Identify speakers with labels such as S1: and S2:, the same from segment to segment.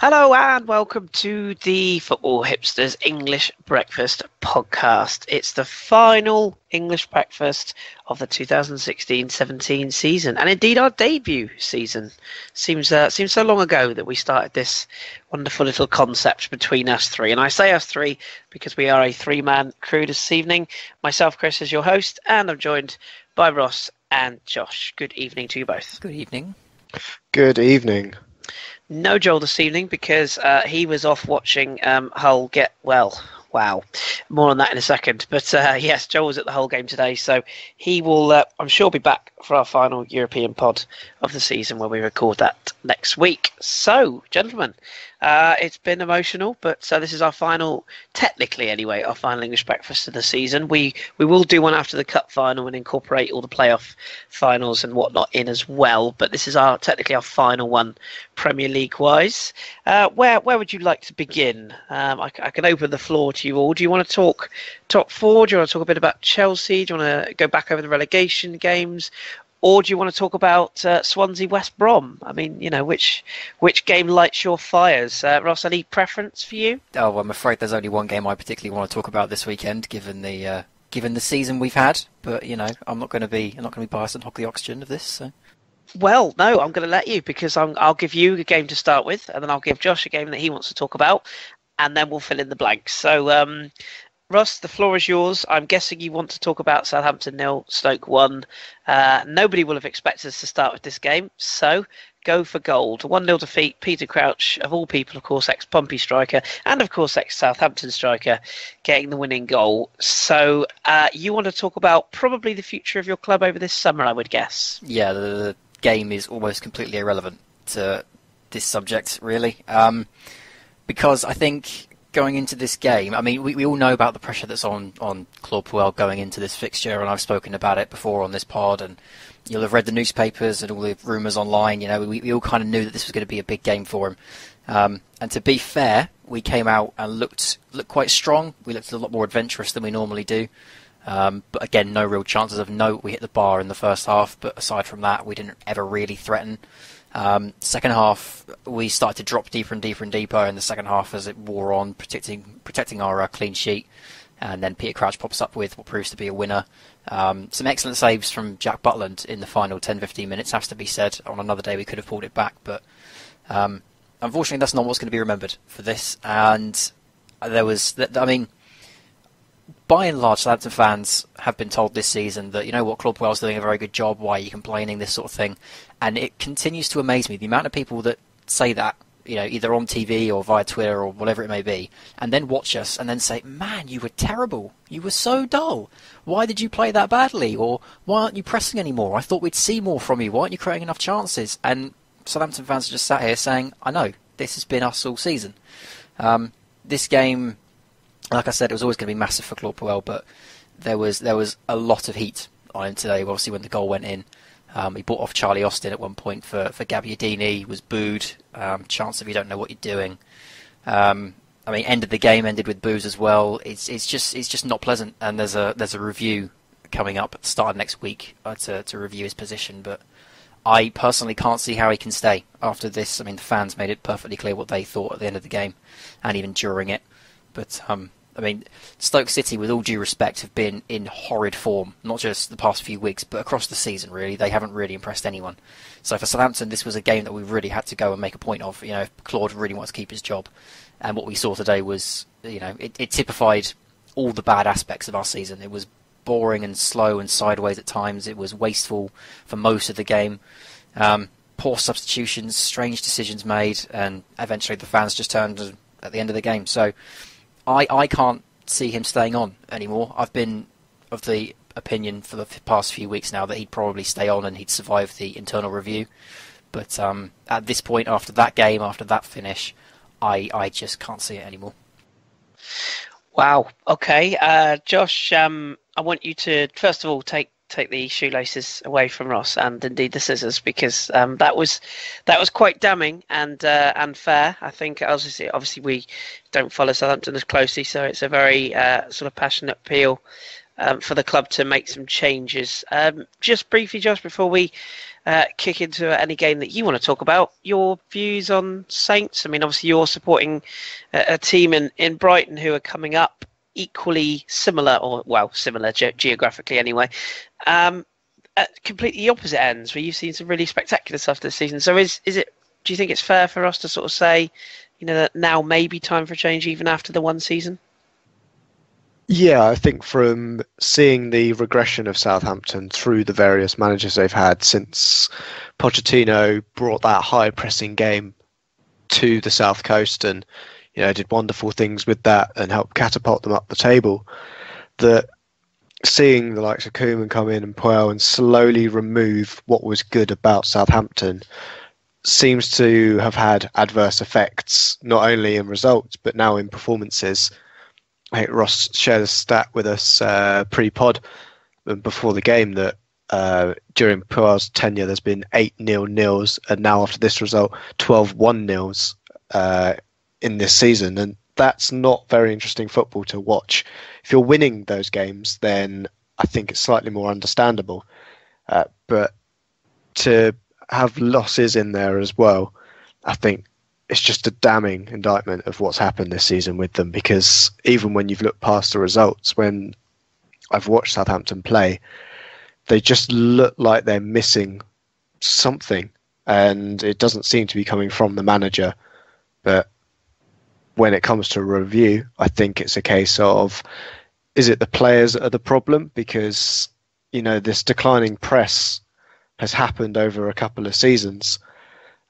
S1: Hello and welcome to the Football Hipsters English Breakfast podcast. It's the final English breakfast of the 2016-17 season, and indeed our debut season. Seems so long ago that we started this wonderful little concept between us three. And I say us three because we are a three-man crew this evening. Myself, Kris, is your host, and I'm joined by Ross and Josh. Good evening to you both.
S2: Good evening.
S3: Good evening.
S1: No Joel this evening because he was off watching Hull get well. Wow. More on that in a second. But yes, Joel was at the Hull game today, so he will, I'm sure, be back for our final European pod of the season where we record that next week. So, gentlemen, it's been emotional, but this is our final, technically anyway, our final English breakfast of the season. We will do one after the cup final and incorporate all the playoff finals and whatnot in as well, but this is technically our final one Premier League wise. Where would you like to begin? I can open the floor to you all. Do you want to talk top four? Do you want to talk a bit about Chelsea? Do you want to go back over the relegation games? Or do you want to talk about Swansea West Brom? I mean, you know, which game lights your fires? Ross, any preference for you?
S2: Oh, I'm afraid there's only one game I particularly want to talk about this weekend, given the season we've had. But you know, I'm not going to be biased and hog the oxygen of this. So.
S1: Well, no, I'm going to let you because I'll give you a game to start with, and then I'll give Josh a game that he wants to talk about, and then we'll fill in the blanks. So, Ross, the floor is yours. I'm guessing you want to talk about Southampton 0, Stoke 1. Nobody will have expected us to start with this game, so go for gold. 1-0 defeat, Peter Crouch, of all people, of course, ex-Pompey striker, and of course, ex-Southampton striker, getting the winning goal. So you want to talk about probably the future of your club over this summer, I would guess.
S2: Yeah, the game is almost completely irrelevant to this subject, really, because I think going into this game, I mean, we all know about the pressure that's on Claude Puel going into this fixture, and I've spoken about it before on this pod, and you'll have read the newspapers and all the rumours online. You know, we all kind of knew that this was going to be a big game for him. And to be fair, we came out and looked quite strong. We looked a lot more adventurous than we normally do. But again, no real chances of note. We hit the bar in the first half, but aside from that, we didn't ever really threaten. Second half, we started to drop deeper and deeper and deeper in the second half as it wore on, protecting our clean sheet. And then Peter Crouch pops up with what proves to be a winner. Some excellent saves from Jack Butland in the final 10-15 minutes, has to be said. On another day, we could have pulled it back, but unfortunately, that's not what's going to be remembered for this. And there was, I mean, by and large, Southampton fans have been told this season that, you know what, Claude Puel's doing a very good job, why are you complaining, this sort of thing. And it continues to amaze me, the amount of people that say that, you know, either on TV or via Twitter or whatever it may be, and then watch us and then say, man, you were terrible. You were so dull. Why did you play that badly? Or why aren't you pressing anymore? I thought we'd see more from you. Why aren't you creating enough chances? And Southampton fans are just sat here saying, I know, this has been us all season. This game, like I said, it was always going to be massive for Claude Puel, but there was a lot of heat on him today, obviously, when the goal went in. He bought off Charlie Austin at one point for Gabbiadini. He was booed. Chance of you don't know what you're doing. I mean, end of the game ended with boos as well. It's just not pleasant. And there's a review coming up at the start of next week to review his position. But I personally can't see how he can stay after this. I mean, the fans made it perfectly clear what they thought at the end of the game, and even during it. But I mean, Stoke City, with all due respect, have been in horrid form, not just the past few weeks, but across the season, really. They haven't really impressed anyone. So for Southampton, this was a game that we really had to go and make a point of, you know, if Claude really wants to keep his job. And what we saw today was, you know, it typified all the bad aspects of our season. It was boring and slow and sideways at times. It was wasteful for most of the game. Poor substitutions, strange decisions made, and eventually the fans just turned at the end of the game. So I can't see him staying on anymore. I've been of the opinion for the past few weeks now that he'd probably stay on and he'd survive the internal review. But at this point, after that game, after that finish, I just can't see it anymore.
S1: Wow. Okay, Josh. I want you to first of all take the shoelaces away from Ross and indeed the scissors, because that was quite damning and unfair. I think obviously we don't follow Southampton as closely, so it's a very sort of passionate appeal for the club to make some changes. Just briefly, Josh, before we kick into any game that you want to talk about, your views on Saints. I mean, obviously you're supporting a team in Brighton who are coming up equally similar, or well, similar geographically anyway, at completely opposite ends, where you've seen some really spectacular stuff this season. So is it? Do you think it's fair for us to sort of say, that now may be time for a change even after the one season?
S3: Yeah, I think from seeing the regression of Southampton through the various managers they've had since Pochettino brought that high pressing game to the South Coast and did wonderful things with that and helped catapult them up the table, that seeing the likes of Koeman come in and Puel and slowly remove what was good about Southampton seems to have had adverse effects, not only in results but now in performances. I think Ross shared a stat with us pre-pod before the game that during Puel's tenure there's been 8 0-0s and now after this result 12 1-0s in this season, and that's not very interesting football to watch. If you're winning those games, then I think it's slightly more understandable, but to have losses in there as well, I think it's just a damning indictment of what's happened this season with them, because even when you've looked past the results, when I've watched Southampton play, they just look like they're missing something, and it doesn't seem to be coming from the manager. But when it comes to review, I think it's a case of, is it the players that are the problem? Because, this declining press has happened over a couple of seasons,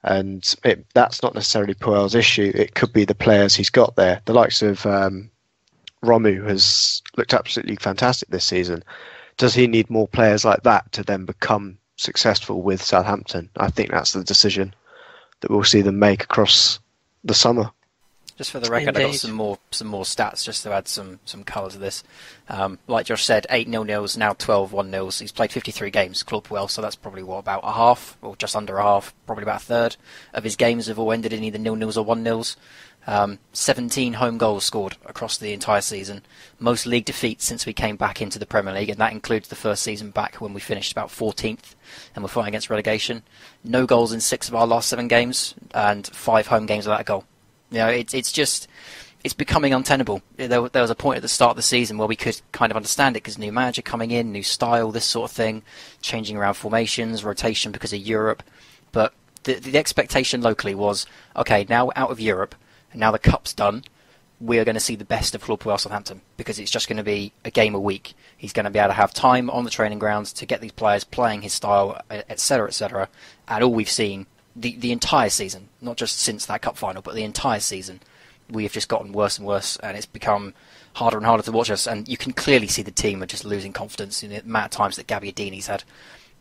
S3: and that's not necessarily Puel's issue. It could be the players he's got there. The likes of Romu has looked absolutely fantastic this season. Does he need more players like that to then become successful with Southampton? I think that's the decision that we'll see them make across the summer.
S2: Just for the record,
S1: Indeed.
S2: I got some more stats just to add some colour to this. Like Josh said, 8 0-0s, now 12 1-0s. He's played 53 games, Claude Puel, so that's probably about a half, or just under a half, probably about a third of his games have all ended in either 0-0s or 1-0s. 17 home goals scored across the entire season. Most league defeats since we came back into the Premier League, and that includes the first season back when we finished about 14th and we're fighting against relegation. No goals in 6 of our last 7 games, and 5 home games without a goal. It's becoming untenable. There was a point at the start of the season where we could kind of understand it because new manager coming in, new style, this sort of thing, changing around formations, rotation because of Europe. But the expectation locally was, okay, now we're out of Europe and now the Cup's done, we are going to see the best of Claude Puel Southampton, because it's just going to be a game a week. He's going to be able to have time on the training grounds to get these players playing his style, etc., etc. And all we've seen the entire season, not just since that cup final, but the entire season, we have just gotten worse and worse, and it's become harder and harder to watch us. And you can clearly see the team are just losing confidence in the amount of times that Gabbiadini's had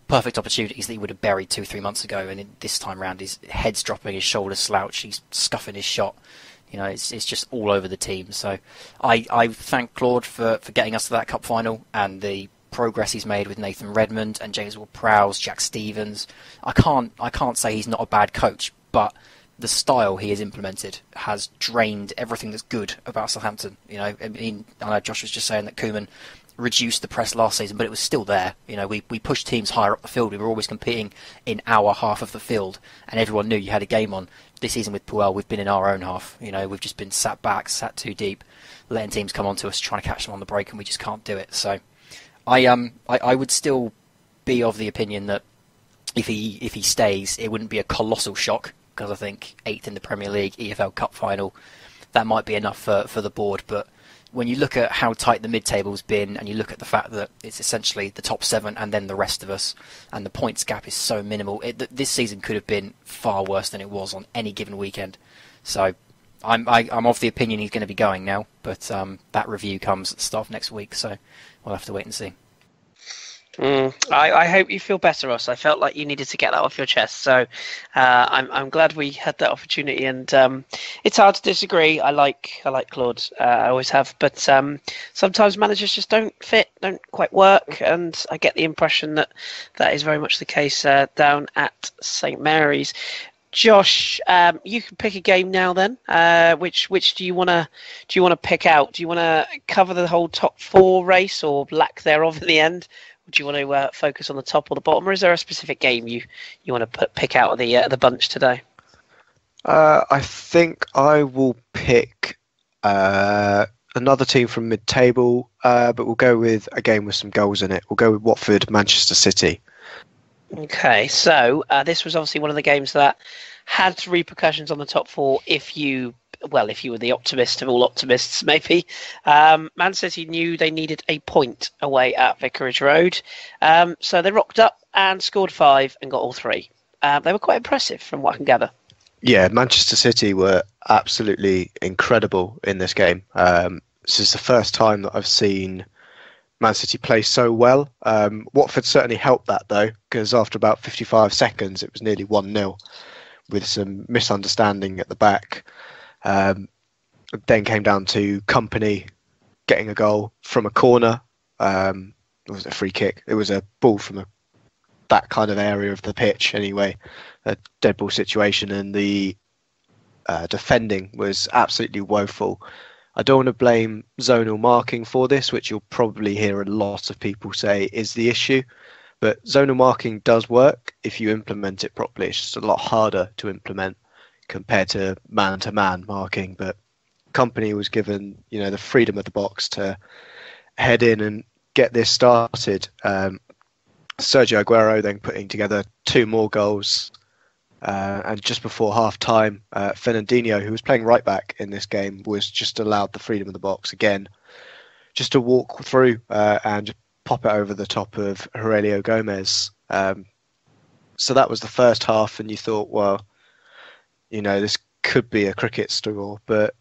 S2: perfect opportunities that he would have buried 2-3 months ago, and this time round his head's dropping, his shoulders slouch, he's scuffing his shot. It's just all over the team. So I thank Claude for getting us to that cup final and the progress he's made with Nathan Redmond and James Ward-Prowse, Jack Stevens. I can't say he's not a bad coach, but the style he has implemented has drained everything that's good about Southampton. I know Josh was just saying that Koeman reduced the press last season, but it was still there. We pushed teams higher up the field. We were always competing in our half of the field, and everyone knew you had a game on. This season with Puel, we've been in our own half. We've just been sat back, sat too deep, letting teams come onto us, trying to catch them on the break, and we just can't do it. So I would still be of the opinion that if he stays, it wouldn't be a colossal shock, because I think 8th in the Premier League, EFL Cup final, that might be enough for the board. But when you look at how tight the mid-table's been, and you look at the fact that it's essentially the top 7 and then the rest of us, and the points gap is so minimal, this season could have been far worse than it was on any given weekend. So I'm of the opinion he's going to be going now, but that review comes at the start of next week, so we'll have to wait and see.
S1: I hope you feel better, Ross. I felt like you needed to get that off your chest, so I'm glad we had that opportunity. And it's hard to disagree. I like Claude. I always have, but sometimes managers just don't fit, don't quite work, and I get the impression that that is very much the case down at St Mary's. Josh, you can pick a game now. Then, which do you want to pick out? Do you want to cover the whole top four race or lack thereof in the end? Do you want to focus on the top or the bottom, or is there a specific game you want to pick out of the bunch today?
S3: I think I will pick another team from mid-table, but we'll go with a game with some goals in it. We'll go with Watford, Manchester City.
S1: Okay, so this was obviously one of the games that had repercussions on the top four if you were the optimist of all optimists, maybe. Man City knew they needed a point away at Vicarage Road. So they rocked up and scored 5 and got all 3. They were quite impressive from what I can gather.
S3: Yeah, Manchester City were absolutely incredible in this game. This is the first time that I've seen Man City play so well. Watford certainly helped that, though, because after about 55 seconds, it was nearly 1-0 with some misunderstanding at the back. Then came down to Company getting a goal from a corner. It was a free kick. It was a ball from that kind of area of the pitch anyway, a dead ball situation, and the defending was absolutely woeful. I don't want to blame zonal marking for this, which you'll probably hear a lot of people say is the issue. But zonal marking does work if you implement it properly. It's just a lot harder to implement compared to man-to-man marking. But Company was given, the freedom of the box to head in and get this started. Sergio Aguero then putting together 2 more goals. And just before half-time, Fernandinho, who was playing right-back in this game, was just allowed the freedom of the box again, just to walk through and just pop it over the top of Aurelio Gomez. So that was the first half, and you thought, well, this could be a cricket score. But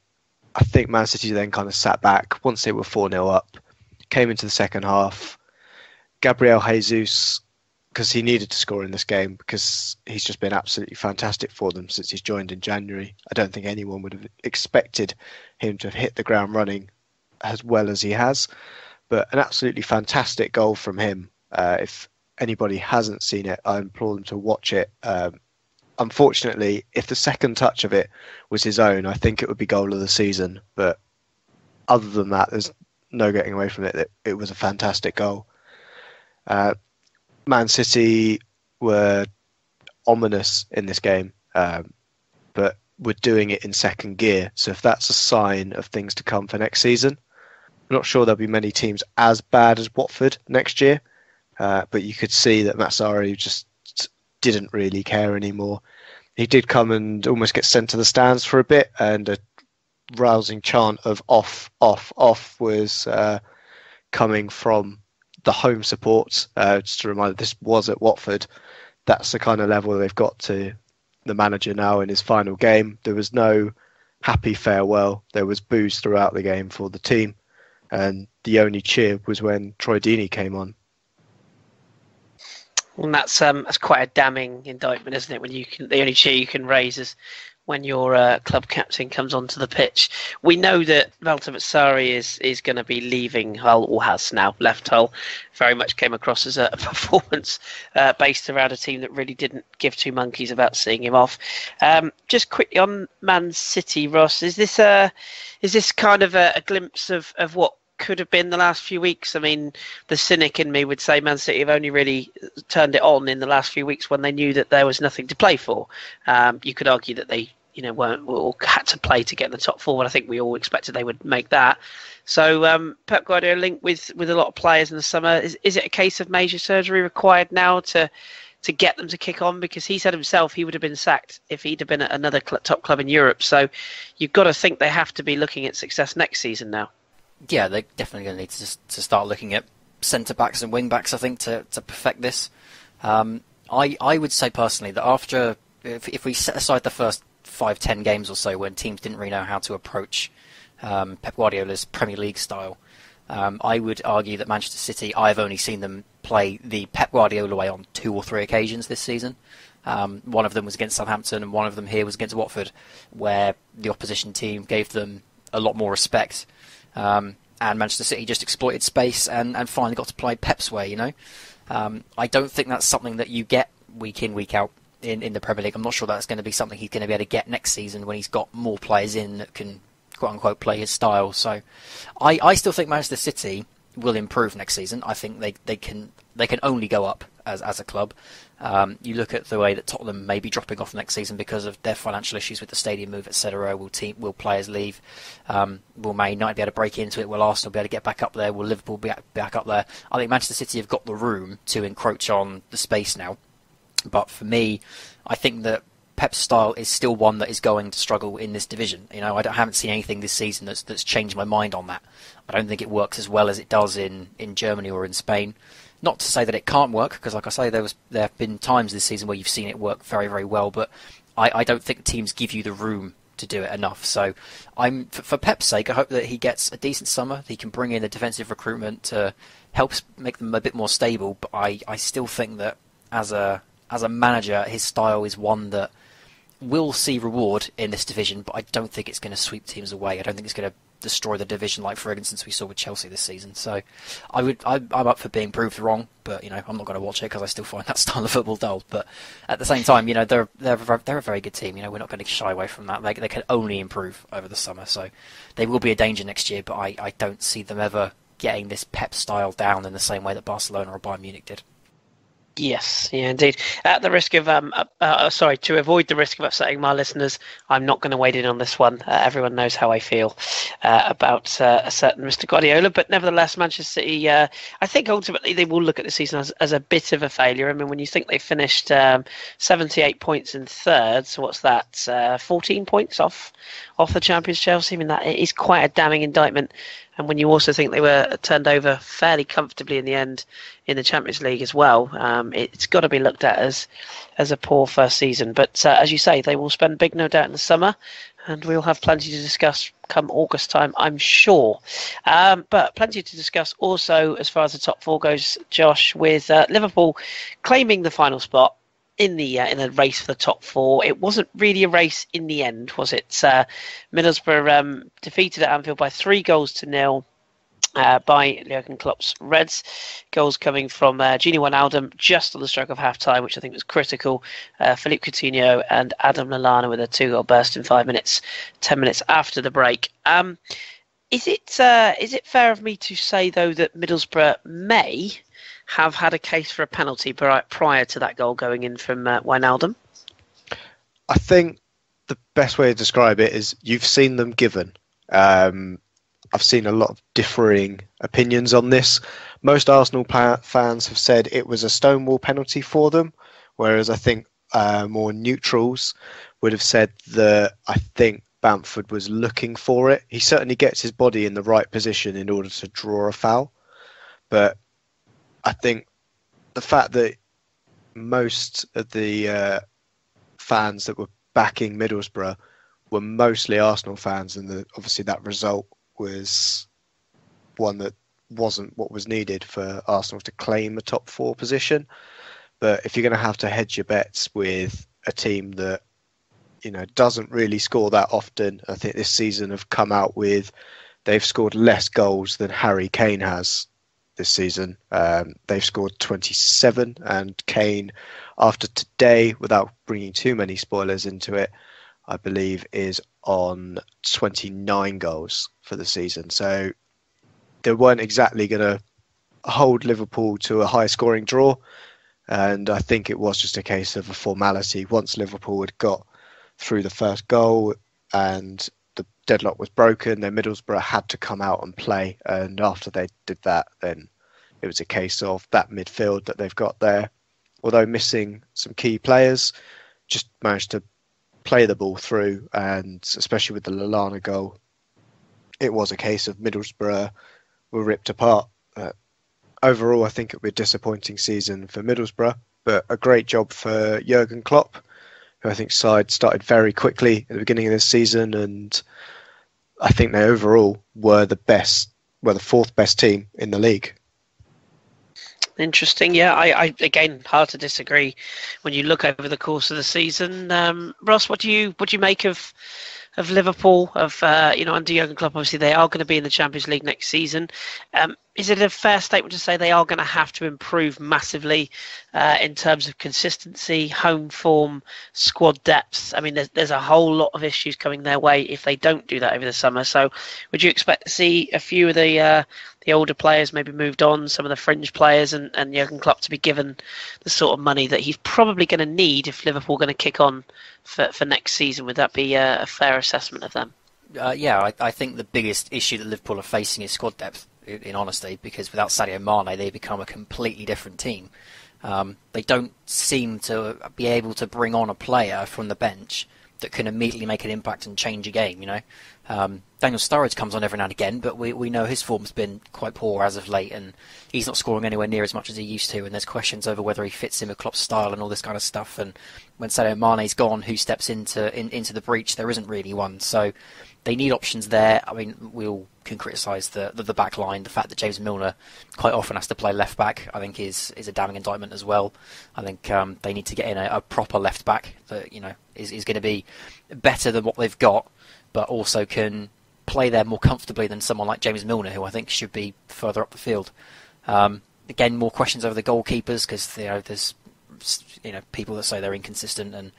S3: I think Man City then kind of sat back once they were 4-0 up, came into the second half. Gabriel Jesus, because he needed to score in this game because he's just been absolutely fantastic for them since he's joined in January. I don't think anyone would have expected him to have hit the ground running as well as he has, but an absolutely fantastic goal from him. If anybody hasn't seen it, I implore them to watch it. Unfortunately, if the second touch of it was his own, I think it would be goal of the season. But other than that, there's no getting away from it. It was a fantastic goal. Man City were ominous in this game, but were doing it in second gear. So if that's a sign of things to come for next season, I'm not sure there'll be many teams as bad as Watford next year. But you could see that Matsari just didn't really care anymore. He did come and almost get sent to the stands for a bit, and a rousing chant of off, off, off was coming from the home support. Just a reminder, this was at Watford. That's the kind of level they've got to the manager now in his final game. There was no happy farewell. There was boos throughout the game for the team, and the only cheer was when Troy Deeney came on.
S1: And that's quite a damning indictment, isn't it? When the only cheer you can raise is when your club captain comes onto the pitch. We know that Walter Matsari is going to be leaving Hull, or has now left Hull. Very much came across as a performance based around a team that really didn't give two monkeys about seeing him off. Just quickly on Man City, Ross, is this kind of a glimpse of what could have been the last few weeks? I mean, the cynic in me would say Man City have only really turned it on in the last few weeks when they knew that there was nothing to play for. You could argue that they weren't or had to play to get in the top four, but I think we all expected they would make that. So Pep Guardiola linked with a lot of players in the summer. Is it a case of major surgery required now to get them to kick on? Because he said himself he would have been sacked if he'd have been at another top club in Europe. So you've got to think they have to be looking at success next season now. Yeah,
S2: they're definitely going to need to start looking at centre-backs and wing-backs, I think, to perfect this. I would say personally that after, if we set aside the first 5-10 games or so when teams didn't really know how to approach Pep Guardiola's Premier League style, I would argue that Manchester City, I've only seen them play the Pep Guardiola way on 2 or 3 occasions this season. One of them was against Southampton, and one of them here was against Watford, where the opposition team gave them a lot more respect. And Manchester City just exploited space and finally got to play Pep's way, I don't think that's something that you get week in, week out in the Premier League. I'm not sure that's going to be something he's going to be able to get next season when he's got more players in that can, quote-unquote, play his style. So I still think Manchester City will improve next season. I think they can only go up as a club. You look at the way that Tottenham may be dropping off next season because of their financial issues with the stadium move, etc. Will players leave? Will Man United be able to break into it? Will Arsenal be able to get back up there? Will Liverpool be back up there? I think Manchester City have got the room to encroach on the space now. But for me, I think that Pep's style is still one that is going to struggle in this division. I haven't seen anything this season that's changed my mind on that. I don't think it works as well as it does in Germany or in Spain. Not to say that it can't work, because like I say, there have been times this season where you've seen it work very, very well, but I don't think teams give you the room to do it enough. So for Pep's sake, I hope that he gets a decent summer, that he can bring in the defensive recruitment to help make them a bit more stable, but I still think that as a manager, his style is one that will see reward in this division, but I don't think it's going to sweep teams away. I don't think it's going to destroy the division like, for instance, we saw with Chelsea this season. So I'm up for being proved wrong, but I'm not going to watch it because I still find that style of football dull. But at the same time, they're a very good team. We're not going to shy away from that. They can only improve over the summer, so they will be a danger next year. But I don't see them ever getting this Pep style down in the same way that Barcelona or Bayern Munich did.
S1: Yes, yeah, indeed. At the risk of, to avoid the risk of upsetting my listeners, I'm not going to wade in on this one. Everyone knows how I feel about a certain Mr. Guardiola, but nevertheless, Manchester City, I think ultimately they will look at the season as a bit of a failure. I mean, when you think they finished 78 points in third, so what's that? 14 points off the champions Chelsea. I mean, that is quite a damning indictment. And when you also think they were turned over fairly comfortably in the end in the Champions League as well, it's got to be looked at as a poor first season. But as you say, they will spend big, no doubt, in the summer, and we'll have plenty to discuss come August time, I'm sure. But plenty to discuss also as far as the top 4 goes, Josh, with Liverpool claiming the final spot in the race for the top 4. It wasn't really a race in the end, was it? Middlesbrough defeated at Anfield by 3-0 by Jurgen Klopp's Reds. Goals coming from Gini Wijnaldum just on the stroke of half-time, which I think was critical. Philippe Coutinho and Adam Lallana with a 2-goal burst in 5 minutes, 10 minutes after the break. Is it fair of me to say, though, that Middlesbrough may have had a case for a penalty prior to that goal going in from Wijnaldum?
S3: I think the best way to describe it is you've seen them given. I've seen a lot of differing opinions on this. Most Arsenal fans have said it was a stonewall penalty for them, whereas I think more neutrals would have said that I think Bamford was looking for it. He certainly gets his body in the right position in order to draw a foul, but I think the fact that most of the fans that were backing Middlesbrough were mostly Arsenal fans, and obviously that result was one that wasn't what was needed for Arsenal to claim a top 4 position. But if you're going to hedge your bets with a team that doesn't really score that often, I think this season have come out with they've scored less goals than Harry Kane has this season. They've scored 27, and Kane, after today, without bringing too many spoilers into it, I believe is on 29 goals for the season. So they weren't exactly going to hold Liverpool to a high scoring draw, and I think it was just a case of a formality. Once Liverpool had got through the first goal and the deadlock was broken, then Middlesbrough had to come out and play, and after they did that, then it was a case of that midfield that they've got there, although missing some key players, just managed to play the ball through, and especially with the Lallana goal, it was a case of Middlesbrough were ripped apart. Overall, I think it would be a disappointing season for Middlesbrough, but a great job for Jurgen Klopp, who I think side started very quickly at the beginning of this season, and I think they overall were the best the fourth best team in the league.
S1: Interesting. Yeah, I again hard to disagree. When you look over the course of the season, Ross, what do you make of Liverpool, under Jurgen Klopp? Obviously, they are going to be in the Champions League next season. Is it a fair statement to say they are going to have to improve massively in terms of consistency, home form, squad depth? I mean, there's a whole lot of issues coming their way if they don't do that over the summer. So, would you expect to see a few of the older players maybe moved on, some of the fringe players, and Jurgen Klopp to be given the sort of money that he's probably going to need if Liverpool are going to kick on for next season? Would that be a fair assessment of them?
S2: I think the biggest issue that Liverpool are facing is squad depth, in honesty, because without Sadio Mane, they become a completely different team. They don't seem to be able to bring on a player from the bench that can immediately make an impact and change a game, Daniel Sturridge comes on every now and again, but we know his form's been quite poor as of late, and he's not scoring anywhere near as much as he used to, and there's questions over whether he fits in with Klopp's style and all this kind of stuff. And when Sadio Mane's gone, who steps into the breach? There isn't really one. So they need options there. I mean, we all can criticise the back line. The fact that James Milner quite often has to play left back, I think, is a damning indictment as well. I think they need to get in a proper left back that is going to be better than what they've got, but also can play there more comfortably than someone like James Milner, who I think should be further up the field. Again, more questions over the goalkeepers, because there's people that say they're inconsistent, and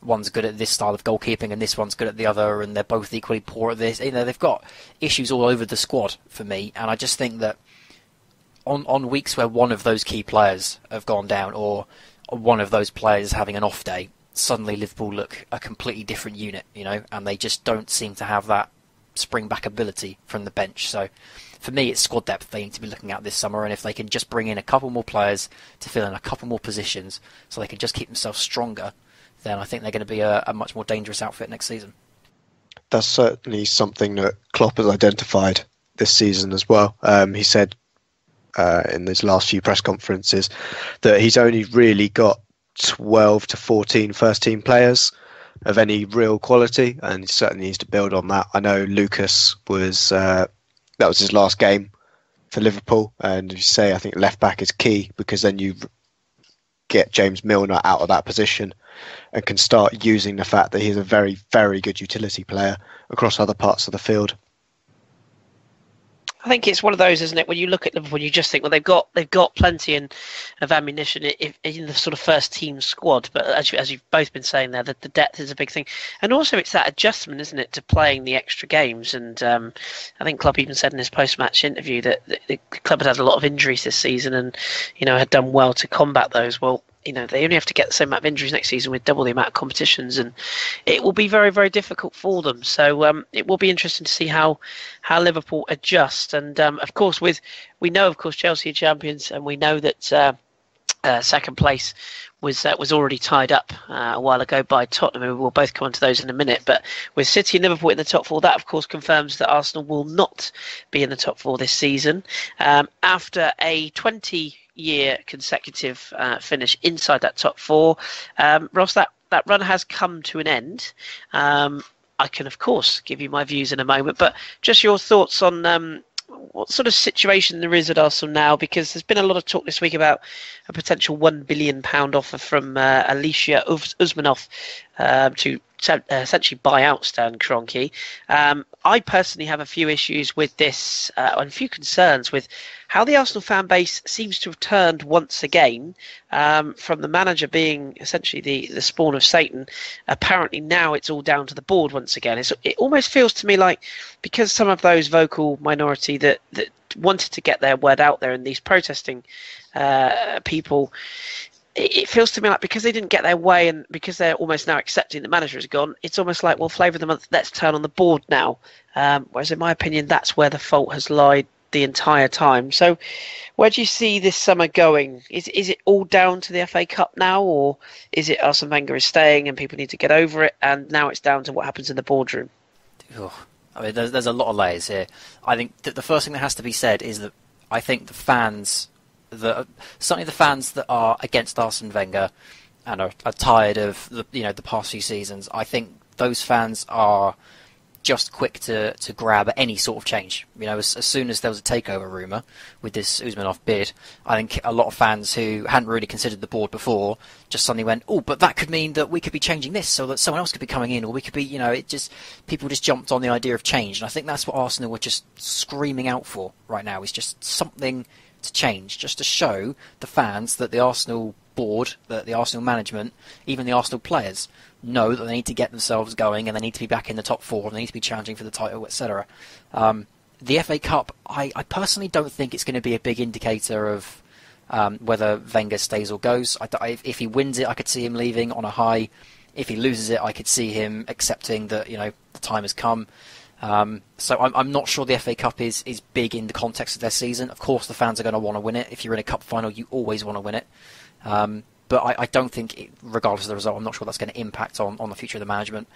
S2: one's good at this style of goalkeeping and this one's good at the other, and they're both equally poor at this. They've got issues all over the squad for me, and I just think that on weeks where one of those key players have gone down, or one of those players having an off day, suddenly Liverpool look a completely different unit, and they just don't seem to have that spring back ability from the bench. So for me, it's squad depth they need to be looking at this summer, and if they can just bring in a couple more players to fill in a couple more positions so they can just keep themselves stronger, then I think they're going to be a much more dangerous outfit next season.
S3: That's certainly something that Klopp has identified this season as well. He said in his last few press conferences that he's only really got 12 to 14 first team players of any real quality, and he certainly needs to build on that. I know Lucas was that was his last game for Liverpool, and as you say, I think left back is key, because then you get James Milner out of that position and can start using the fact that he's a very, very good utility player across other parts of the field.
S1: I think it's one of those, isn't it? When you look at Liverpool, you just think, well, they've got plenty of ammunition in the sort of first team squad. But as you've both been saying there, that the depth is a big thing, and also it's that adjustment, isn't it, to playing the extra games. And I think Klopp even said in his post-match interview that the club had a lot of injuries this season, and had done well to combat those. Well, they only have to get the same amount of injuries next season with double the amount of competitions, and it will be very, very difficult for them. So it will be interesting to see how Liverpool adjust. And of course, we know, of course, Chelsea are champions, and we know that second place was already tied up a while ago by Tottenham, and we'll both come on to those in a minute. But with City and Liverpool in the top four, that of course confirms that Arsenal will not be in the top four this season after a 20-year consecutive finish inside that top four. Ross, that run has come to an end. I can of course give you my views in a moment, but just your thoughts on what sort of situation there is at Arsenal now, because there's been a lot of talk this week about a potential £1 billion offer from Alicia Usmanov to essentially buy out Stan Kroenke. I personally have a few issues with this and a few concerns with how the Arsenal fan base seems to have turned once again from the manager being essentially the spawn of Satan. Apparently now it's all down to the board once again. It almost feels to me like, because some of those vocal minority that wanted to get their word out there, and these protesting people, it feels to me like because they didn't get their way, and because they're almost now accepting the manager is gone, it's almost like, well, flavour of the month, let's turn on the board now. Whereas in my opinion, that's where the fault has lied the entire time. So where do you see this summer going? Is it all down to the FA Cup now, or is it Arsene Wenger is staying and people need to get over it, and now it's down to what happens in the boardroom?
S2: I mean, there's a lot of layers here. I think that the first thing that has to be said is that I think the fans, certainly the fans that are against Arsene Wenger and are tired of the past few seasons, I think those fans are just quick to grab at any sort of change. You know, as soon as there was a takeover rumour with this Usmanov bid, I think a lot of fans who hadn't really considered the board before just suddenly went, oh, but that could mean that we could be changing this, so that someone else could be coming in, or we could be, you know, people just jumped on the idea of change, and I think that's what Arsenal were just screaming out for right now, is just something to change, just to show the fans that the Arsenal board, that the Arsenal management, even the Arsenal players know that they need to get themselves going and they need to be back in the top four and they need to be challenging for the title, etc. The FA Cup, I personally don't think it's going to be a big indicator of whether Wenger stays or goes. If he wins it, I could see him leaving on a high. If he loses it, I could see him accepting that, you know, the time has come. So I'm not sure the FA Cup is big in the context of their season. Of course, the fans are going to want to win it. If you're in a cup final, you always want to win it. But I don't think, regardless of the result, I'm not sure that's going to impact on the future of the management.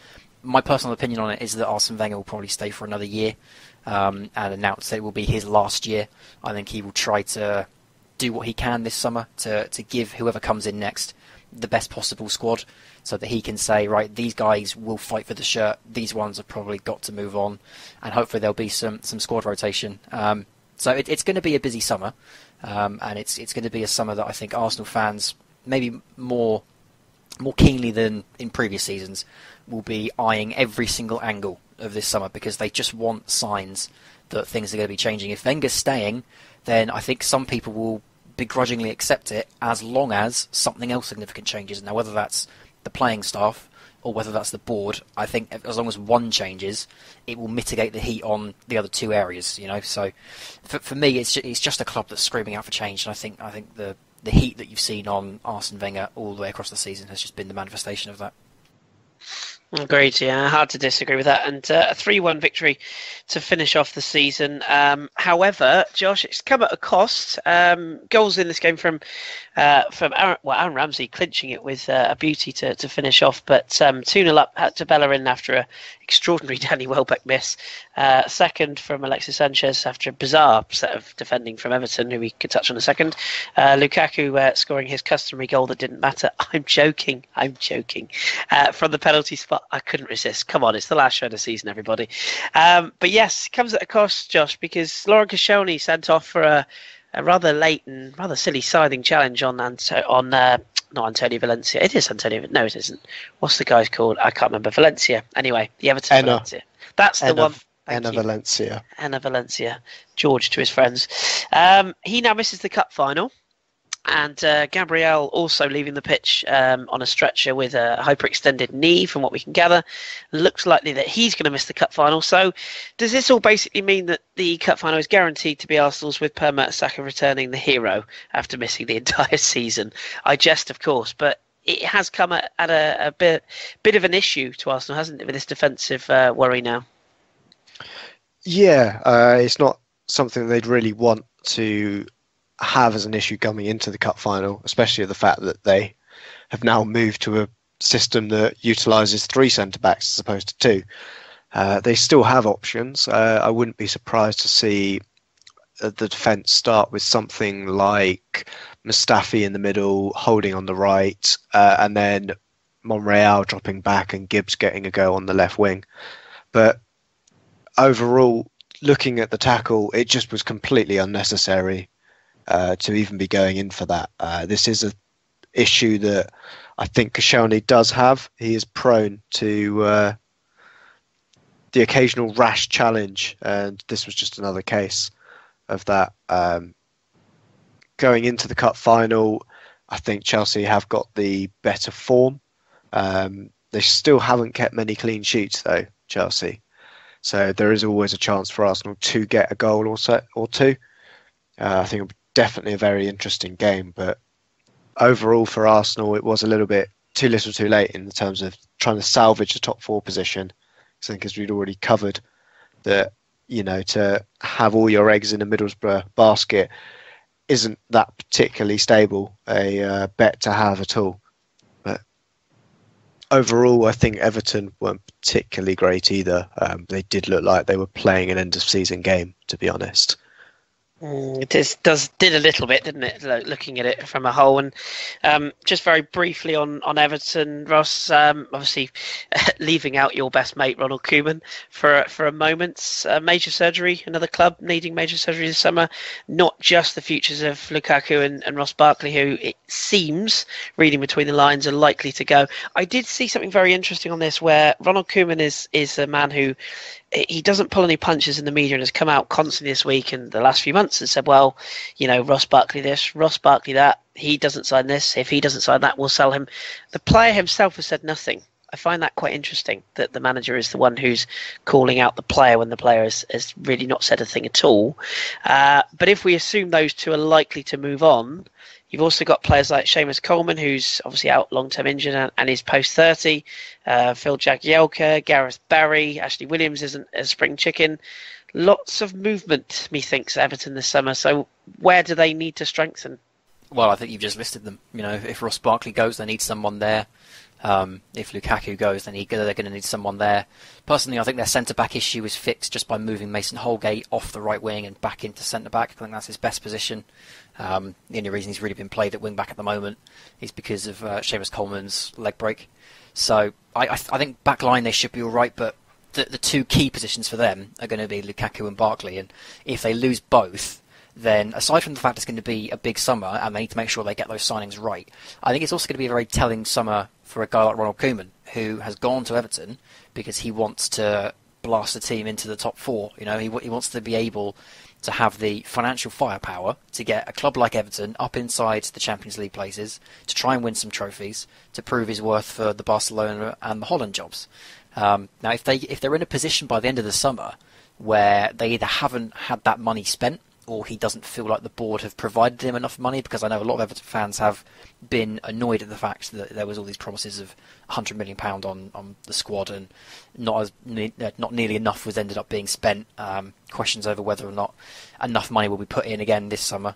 S2: My personal opinion on it is that Arsene Wenger will probably stay for another year and announce that it will be his last year. I think he will try to do what he can this summer to give whoever comes in next the best possible squad, so that he can say, right, these guys will fight for the shirt, these ones have probably got to move on, and hopefully there'll be some squad rotation. So it's going to be a busy summer, and it's going to be a summer that I think Arsenal fans, maybe more keenly than in previous seasons, will be eyeing every single angle of this summer, because they just want signs that things are going to be changing. If Wenger's staying, then I think some people will begrudgingly accept it, as long as something else significant changes. Now, whether that's the playing staff or whether that's the board, I think as long as one changes, it will mitigate the heat on the other two areas. You know, so for me, it's just a club that's screaming out for change, and I think the heat that you've seen on Arsene Wenger all the way across the season has just been the manifestation of that.
S1: Agreed, yeah, hard to disagree with that. And a 3-1 victory to finish off the season. However, Josh, it's come at a cost. Goals in this game from Aaron Ramsey clinching it with a beauty to finish off, but 2-0 up, had to Bellerin after an extraordinary Danny Welbeck miss. Second from Alexis Sanchez after a bizarre set of defending from Everton, who we could touch on a second. Lukaku scoring his customary goal that didn't matter. I'm joking. From the penalty spot, I couldn't resist. Come on, it's the last show of the season, everybody. But yes, it comes at a cost, Josh, because Laurent Koscielny sent off for a rather late and rather silly scything challenge on not Antonio Valencia. It is Antonio. No, it isn't. What's the guy's called? I can't remember. Valencia. Anyway, the Everton Valencia. That's the one. Enna Valencia. George to his friends. He now misses the cup final. And Gabriel also leaving the pitch on a stretcher with a hyperextended knee, from what we can gather. Looks likely that he's going to miss the cup final. So does this all basically mean that the cup final is guaranteed to be Arsenal's, with Per Mertesacker returning the hero after missing the entire season? I jest, of course, but it has come at a bit of an issue to Arsenal, hasn't it, with this defensive worry now?
S3: Yeah, it's not something they'd really want to have as an issue coming into the cup final, especially the fact that they have now moved to a system that utilises 3 centre-backs as opposed to 2. They still have options. I wouldn't be surprised to see the defence start with something like Mustafi in the middle, holding on the right, and then Monreal dropping back and Gibbs getting a go on the left wing. But overall, looking at the tackle, it just was completely unnecessary to even be going in for that. This is an issue that I think Koscielny does have. He is prone to the occasional rash challenge, and this was just another case of that. Going into the cup final, I think Chelsea have got the better form. They still haven't kept many clean sheets, though, Chelsea. So there is always a chance for Arsenal to get a goal or two. I think it'll be definitely a very interesting game, but overall for Arsenal, it was a little bit too little too late in terms of trying to salvage the top 4 position. I think, as we'd already covered, that, you know, to have all your eggs in a Middlesbrough basket isn't that particularly stable a bet to have at all. But overall, I think Everton weren't particularly great either. They did look like they were playing an end of season game, to be honest.
S1: Did a little bit, didn't it? Looking at it from a whole, and just very briefly on Everton, Ross. Obviously, leaving out your best mate Ronald Koeman for a moment. Major surgery, another club needing major surgery this summer. Not just the futures of Lukaku and Ross Barkley, who it seems, reading between the lines, are likely to go. I did see something very interesting on this, where Ronald Koeman is a man who. He doesn't pull any punches in the media and has come out constantly this week and the last few months and said, well, Ross Barkley this, Ross Barkley that. He doesn't sign this. If he doesn't sign that, we'll sell him. The player himself has said nothing. I find that quite interesting, that the manager is the one who's calling out the player when the player has really not said a thing at all. But if we assume those two are likely to move on, you've also got players like Seamus Coleman, who's obviously out long-term injured and is post-30. Phil Jagielka, Gareth Barry, Ashley Williams isn't a spring chicken. Lots of movement, methinks, Everton this summer. So where do they need to strengthen?
S2: Well, I think you've just listed them. If Ross Barkley goes, they need someone there. If Lukaku goes, then they're going to need someone there. Personally, I think their centre-back issue is fixed just by moving Mason Holgate off the right wing and back into centre-back. I think that's his best position. The only reason he's really been played at wing-back at the moment is because of Seamus Coleman's leg break. So I think back-line they should be all right, but the two key positions for them are going to be Lukaku and Barkley. And if they lose both, then aside from the fact it's going to be a big summer and they need to make sure they get those signings right, I think it's also going to be a very telling summer for a guy like Ronald Koeman, who has gone to Everton because he wants to blast the team into the top four. He wants to be able to have the financial firepower to get a club like Everton up inside the Champions League places, to try and win some trophies, to prove his worth for the Barcelona and the Holland jobs. Now, if they're in a position by the end of the summer where they either haven't had that money spent, or he doesn't feel like the board have provided him enough money, because I know a lot of Everton fans have been annoyed at the fact that there was all these promises of £100 million on the squad and not nearly enough was ended up being spent. Questions over whether or not enough money will be put in again this summer.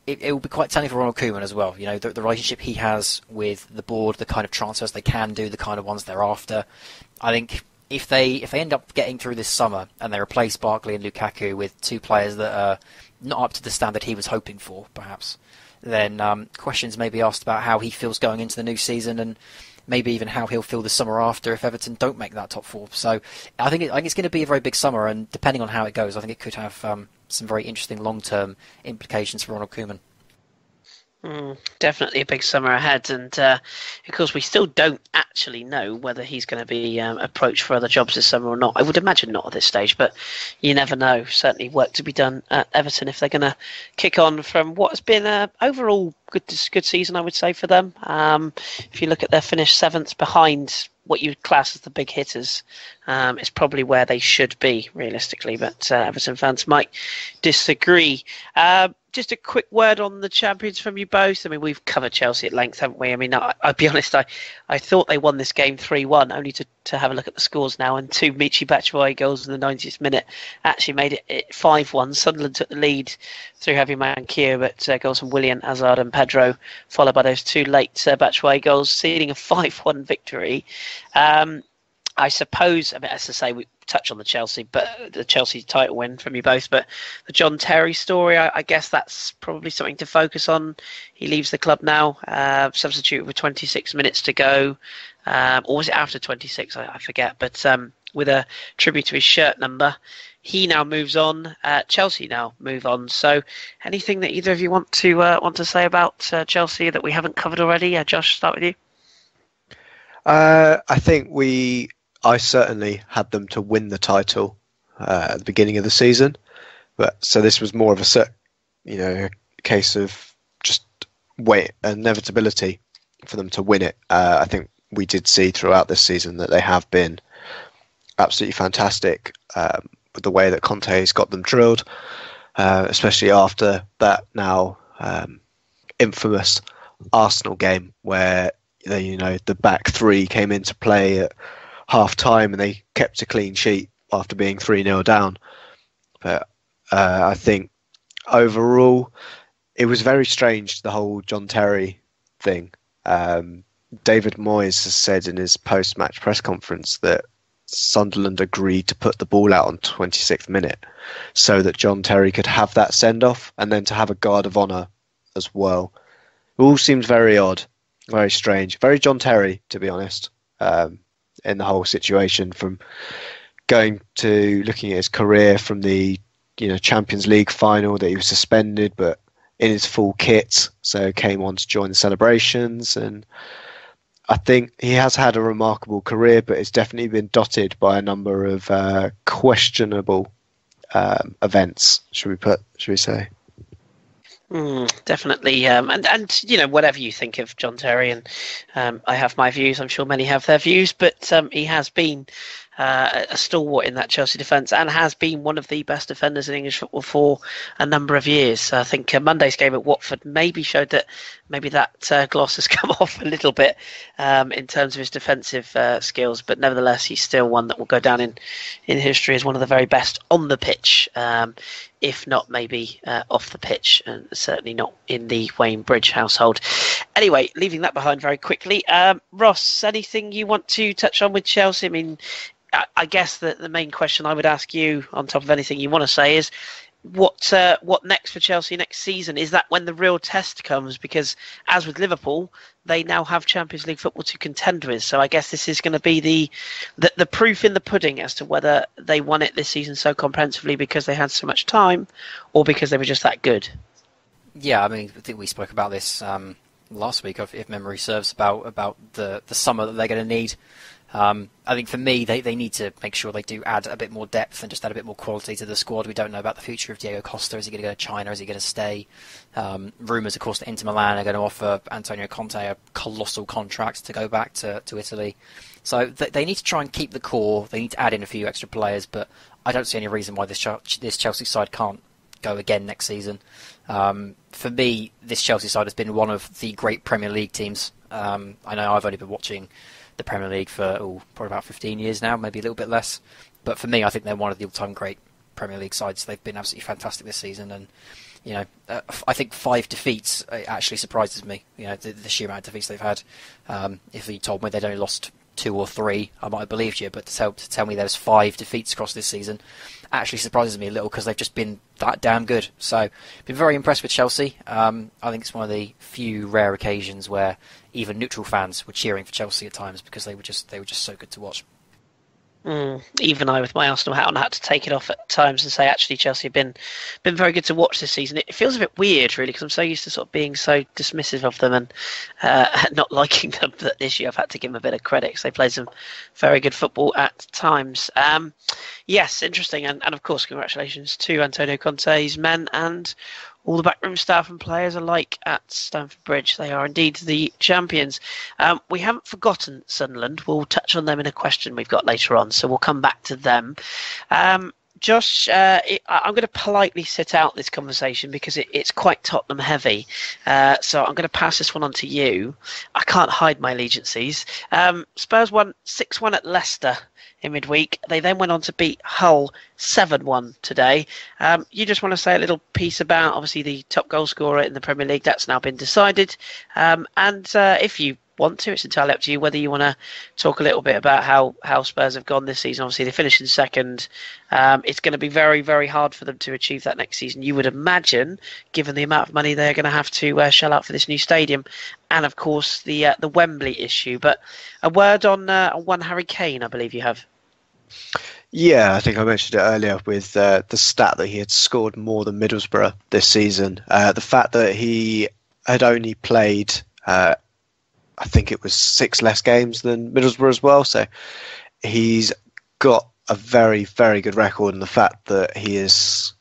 S2: It will be quite telling for Ronald Koeman as well. The relationship he has with the board, the kind of transfers they can do, the kind of ones they're after. I think if they end up getting through this summer and they replace Barkley and Lukaku with two players that are not up to the standard he was hoping for, perhaps, then questions may be asked about how he feels going into the new season, and maybe even how he'll feel the summer after if Everton don't make that top four. So I think it's going to be a very big summer, and depending on how it goes, I think it could have some very interesting long-term implications for Ronald Koeman.
S1: Definitely a big summer ahead, and of course we still don't actually know whether he's going to be approached for other jobs this summer or not. I would imagine not at this stage, but you never know. Certainly work to be done at Everton if they're going to kick on from what has been a overall good season, I would say, for them. If you look at their finish 7th behind what you would class as the big hitters, it's probably where they should be realistically, but Everton fans might disagree. Just a quick word on the champions from you both. I mean, we've covered Chelsea at length, haven't we? I mean, I'll be honest, I thought they won this game 3-1, only to have a look at the scores now, and two Michy Batshuayi goals in the 90th minute actually made it 5-1. Sunderland took the lead through Javi Manquillo, but goals from Willian, Hazard and Pedro, followed by those two late Batshuayi goals, sealing a 5-1 victory. I suppose, as I say, we touch on the Chelsea title win from you both, but the John Terry story, I guess that's probably something to focus on. He leaves the club now, substituted with 26 minutes to go, or was it after 26? I forget, but with a tribute to his shirt number. He now moves on. Chelsea now move on. So, anything that either of you want to say about Chelsea that we haven't covered already? Josh, start with you.
S3: I think I certainly had them to win the title at the beginning of the season, but so this was more of a case of just inevitability for them to win it. I think we did see throughout this season that they have been absolutely fantastic with the way that Conte has got them drilled, especially after that now infamous Arsenal game where the back three came into play at half time and they kept a clean sheet after being 3-0 down. But I think overall it was very strange, the whole John Terry thing. David Moyes has said in his post-match press conference that Sunderland agreed to put the ball out on 26th minute so that John Terry could have that send-off and then to have a guard of honour as well. It all seems very odd, very strange, very John Terry, to be honest, in the whole situation, from going to looking at his career from the Champions League final that he was suspended but in his full kit, so came on to join the celebrations. And I think he has had a remarkable career, but it's definitely been dotted by a number of questionable events, should we say.
S1: Definitely, and whatever you think of John Terry, and I have my views. I'm sure many have their views, but he has been a stalwart in that Chelsea defence and has been one of the best defenders in English football for a number of years. I think Monday's game at Watford maybe showed that that gloss has come off a little bit in terms of his defensive skills, but nevertheless he's still one that will go down in history as one of the very best on the pitch, if not maybe off the pitch, and certainly not in the Wayne Bridge household. Anyway, leaving that behind very quickly, Ross, anything you want to touch on with Chelsea? I mean, I guess the main question I would ask you, on top of anything you want to say, is what next for Chelsea next season? Is that when the real test comes? Because as with Liverpool, they now have Champions League football to contend with. So I guess this is going to be the proof in the pudding as to whether they won it this season so comprehensively because they had so much time, or because they were just that good.
S2: Yeah, I mean, I think we spoke about this last week, if memory serves, about the summer that they're going to need. I think for me, they need to make sure they do add a bit more depth and just add a bit more quality to the squad. We don't know about the future of Diego Costa. Is he going to go to China? Is he going to stay? Rumours, of course, that Inter Milan are going to offer Antonio Conte a colossal contract to go back to Italy. So they need to try and keep the core. They need to add in a few extra players, but I don't see any reason why this Chelsea side can't go again next season. For me, this Chelsea side has been one of the great Premier League teams. I know I've only been watching the Premier League for probably about 15 years now, maybe a little bit less. But for me, I think they're one of the all-time great Premier League sides. They've been absolutely fantastic this season, and I think 5 defeats actually surprises me. The sheer amount of defeats they've had. If you told me they'd only lost 2 or 3, I might have believed you. But to tell me there's 5 defeats across this season actually surprises me a little, because they've just been that damn good. So, been very impressed with Chelsea. I think it's one of the few rare occasions where even neutral fans were cheering for Chelsea at times, because they were just so good to watch.
S1: Even I, with my Arsenal hat on, had to take it off at times and say, actually, Chelsea have been very good to watch this season. It feels a bit weird, really, because I'm so used to sort of being so dismissive of them and not liking them, that this year I've had to give them a bit of credit, because they played some very good football at times. Yes, interesting, and of course, congratulations to Antonio Conte's men and all the backroom staff and players alike at Stamford Bridge. They are indeed the champions. We haven't forgotten Sunderland. We'll touch on them in a question we've got later on, so we'll come back to them. Josh, I'm going to politely sit out this conversation because it's quite Tottenham heavy. So I'm going to pass this one on to you. I can't hide my allegiances. Spurs won 6-1 at Leicester in midweek. They then went on to beat Hull 7-1 today. You just want to say a little piece about, obviously, the top goal scorer in the Premier League. That's now been decided. And if you want to, it's entirely up to you whether you want to talk a little bit about how Spurs have gone this season. Obviously, they finished in second. It's going to be very, very hard for them to achieve that next season, you would imagine, given the amount of money they're going to have to shell out for this new stadium, and of course the Wembley issue. But a word on one Harry Kane, I believe you have.
S3: Yeah, I think I mentioned it earlier with the stat that he had scored more than Middlesbrough this season. The fact that he had only played, I think it was 6 less games than Middlesbrough as well. So he's got a very, very good record. And the fact that he is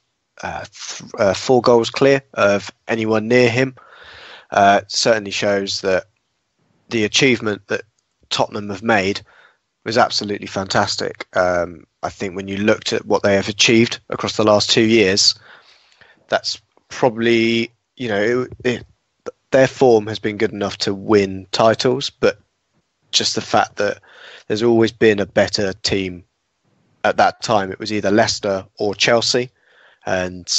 S3: 4 goals clear of anyone near him certainly shows that the achievement that Tottenham have made was absolutely fantastic. I think when you looked at what they have achieved across the last 2 years, that's probably, their form has been good enough to win titles, but just the fact that there's always been a better team at that time. It was either Leicester or Chelsea. And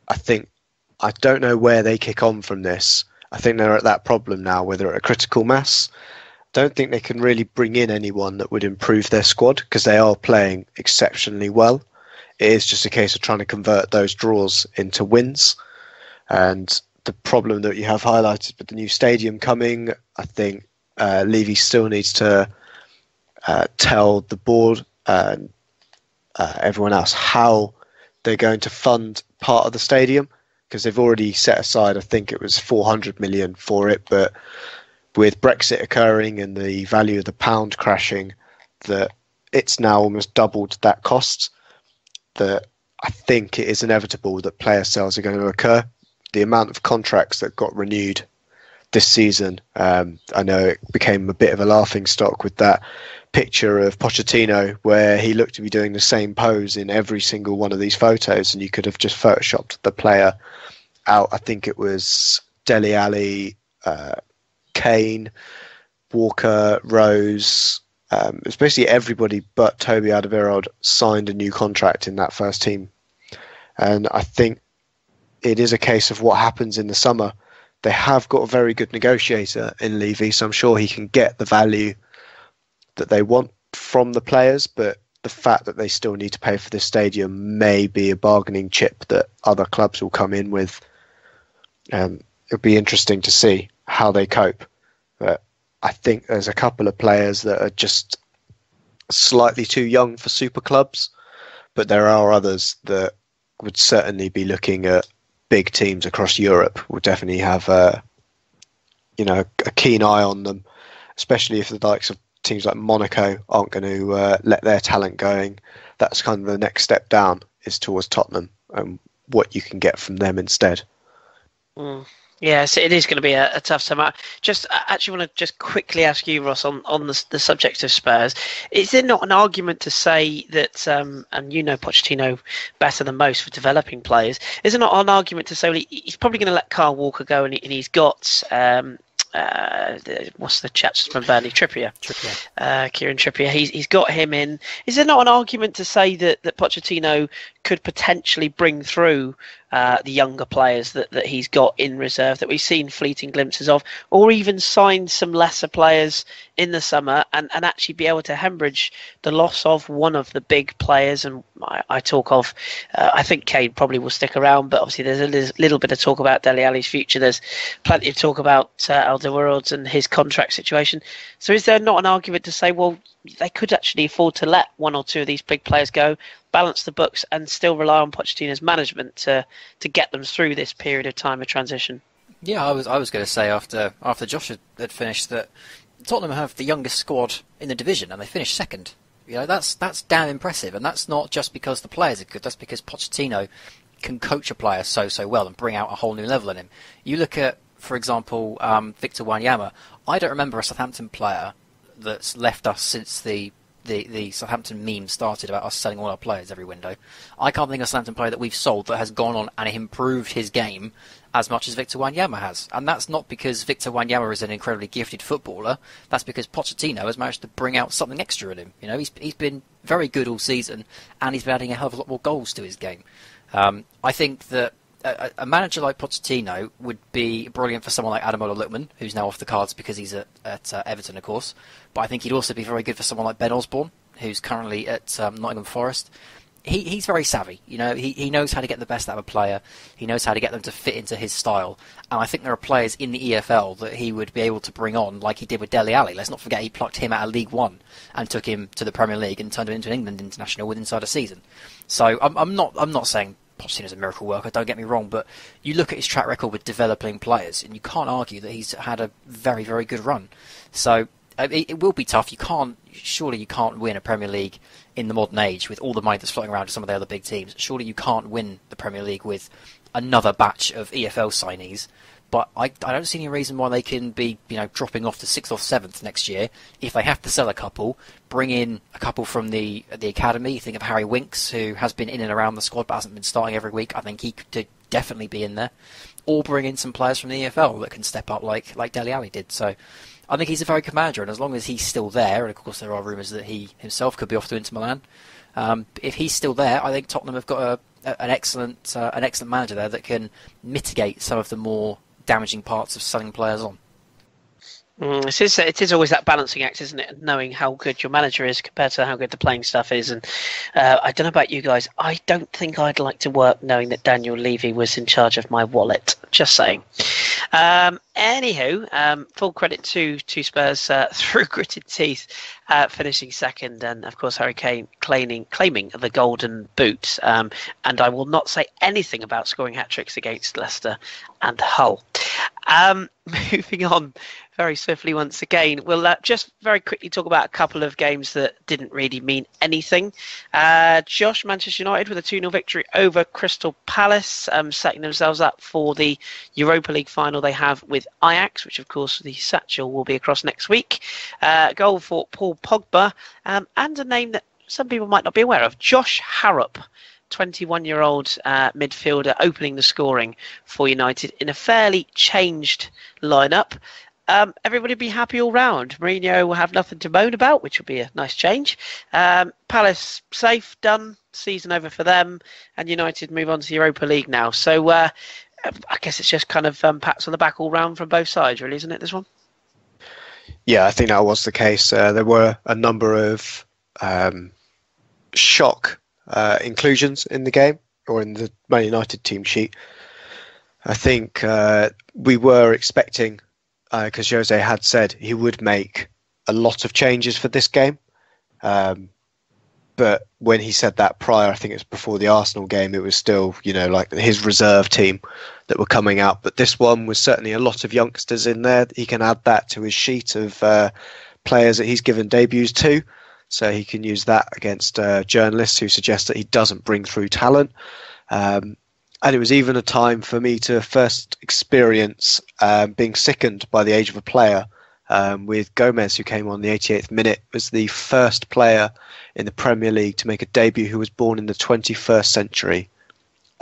S3: I don't know where they kick on from this. I think they're at that problem now where they're at a critical mass. don't think they can really bring in anyone that would improve their squad because they are playing exceptionally well. It is just a case of trying to convert those draws into wins. And the problem that you have highlighted with the new stadium coming, I think Levy still needs to tell the board and everyone else how they're going to fund part of the stadium, because they've already set aside, I think it was 400 million for it, but with Brexit occurring and the value of the pound crashing, that it's now almost doubled that cost. That I think it is inevitable that player sales are going to occur. The amount of contracts that got renewed this season, I know it became a bit of a laughing stock with that picture of Pochettino where he looked to be doing the same pose in every single one of these photos, and you could have just photoshopped the player out. I think it was Dele Alli, Kane, Walker, Rose. It was basically everybody but Toby Alderweireld signed a new contract in that first team. And I think it is a case of what happens in the summer. They have got a very good negotiator in Levy, so I'm sure he can get the value that they want from the players, but the fact that they still need to pay for this stadium may be a bargaining chip that other clubs will come in with. It'll be interesting to see how they cope. But I think there's a couple of players that are just slightly too young for super clubs, but there are others that would certainly be looking at big teams across Europe. Will definitely have a keen eye on them, especially if the likes of teams like Monaco aren't going to let their talent going. That's kind of the next step down, is towards Tottenham and what you can get from them instead.
S1: Yes, it is going to be a tough time. I just actually want to just quickly ask you, Ross, on the subject of Spurs. Is there not an argument to say that, and you know Pochettino better than most for developing players, is there not an argument to say, well, he's probably going to let Kyle Walker go, and he's got what's the chap from Burnley? Trippier. Kieran Trippier. He's got him in. Is there not an argument to say that Pochettino could potentially bring through the younger players that he's got in reserve, that we've seen fleeting glimpses of, or even sign some lesser players in the summer and actually be able to hemorrhage the loss of one of the big players? And I talk of, I think Kane probably will stick around, but obviously there's a little bit of talk about Dele Alli's future. There's plenty of talk about Alderweireld and his contract situation. So is there not an argument to say, well, they could actually afford to let one or two of these big players go, balance the books, and still rely on Pochettino's management to get them through this period of time of transition?
S2: Yeah, I was going to say after Josh had finished that Tottenham have the youngest squad in the division, and they finished second. You know, that's damn impressive, and that's not just because the players are good. That's because Pochettino can coach a player so well and bring out a whole new level in him. You look at, for example, Victor Wanyama. I don't remember a Southampton player that's left us since the Southampton meme started about us selling all our players every window. I can't think of a Southampton player that we've sold that has gone on and improved his game as much as Victor Wanyama has. And that's not because Victor Wanyama is an incredibly gifted footballer. That's because Pochettino has managed to bring out something extra in him. You know, he's been very good all season, and he's been adding a hell of a lot more goals to his game. I think that a manager like Pochettino would be brilliant for someone like Ademola Lookman, who's now off the cards because he's at Everton, of course. But I think he'd also be very good for someone like Ben Osborne, who's currently at Nottingham Forest. He's very savvy. You know, he knows how to get the best out of a player. He knows how to get them to fit into his style. And I think there are players in the EFL that he would be able to bring on, like he did with Dele Alli. Let's not forget he plucked him out of League One and took him to the Premier League and turned him into an England international within inside a season. So I'm not saying Pochettino's a miracle worker, don't get me wrong, but you look at his track record with developing players, and you can't argue that he's had a very, very good run. So it will be tough. Surely you can't win a Premier League in the modern age with all the money that's floating around to some of the other big teams. Surely you can't win the Premier League with another batch of EFL signees. But I don't see any reason why they can be, dropping off to 6th or 7th next year. If they have to sell a couple, bring in a couple from the academy. You think of Harry Winks, who has been in and around the squad but hasn't been starting every week. I think he could definitely be in there. Or bring in some players from the EFL that can step up like Dele Alli did. So I think he's a very good manager, and as long as he's still there, and of course there are rumours that he himself could be off to Inter Milan. If he's still there, I think Tottenham have got an excellent manager there that can mitigate some of the more damaging parts of selling players on.
S1: It is always that balancing act, isn't it? Knowing how good your manager is compared to how good the playing stuff is. And I don't know about you guys. I don't think I'd like to work knowing that Daniel Levy was in charge of my wallet. Just saying. Anywho, full credit to Spurs through gritted teeth, finishing second, and of course Harry Kane claiming the golden boot. And I will not say anything about scoring hat-tricks against Leicester and Hull. Moving on very swiftly once again, we'll just very quickly talk about a couple of games that didn't really mean anything. Josh, Manchester United with a 2-0 victory over Crystal Palace, setting themselves up for the Europa League final they have with Ajax, which of course the Satchel will be across next week. Goal for Paul Pogba, and a name that some people might not be aware of, Josh Harrop. 21-year-old midfielder opening the scoring for United in a fairly changed lineup. Everybody will be happy all round. Mourinho will have nothing to moan about, which will be a nice change. Palace safe, done, season over for them, and United move on to the Europa League now. So I guess it's just kind of pats on the back all round from both sides, really, isn't it, this one?
S3: Yeah, I think that was the case. There were a number of shock inclusions in the game, or in the Man United team sheet. I think we were expecting, because Jose had said he would make a lot of changes for this game. But when he said that prior, I think it was before the Arsenal game, it was still, like his reserve team that were coming out. But this one was certainly a lot of youngsters in there. He can add that to his sheet of players that he's given debuts to. So he can use that against journalists who suggest that he doesn't bring through talent. And it was even a time for me to first experience being sickened by the age of a player, with Gomez, who came on the 88th minute, was the first player in the Premier League to make a debut who was born in the 21st century.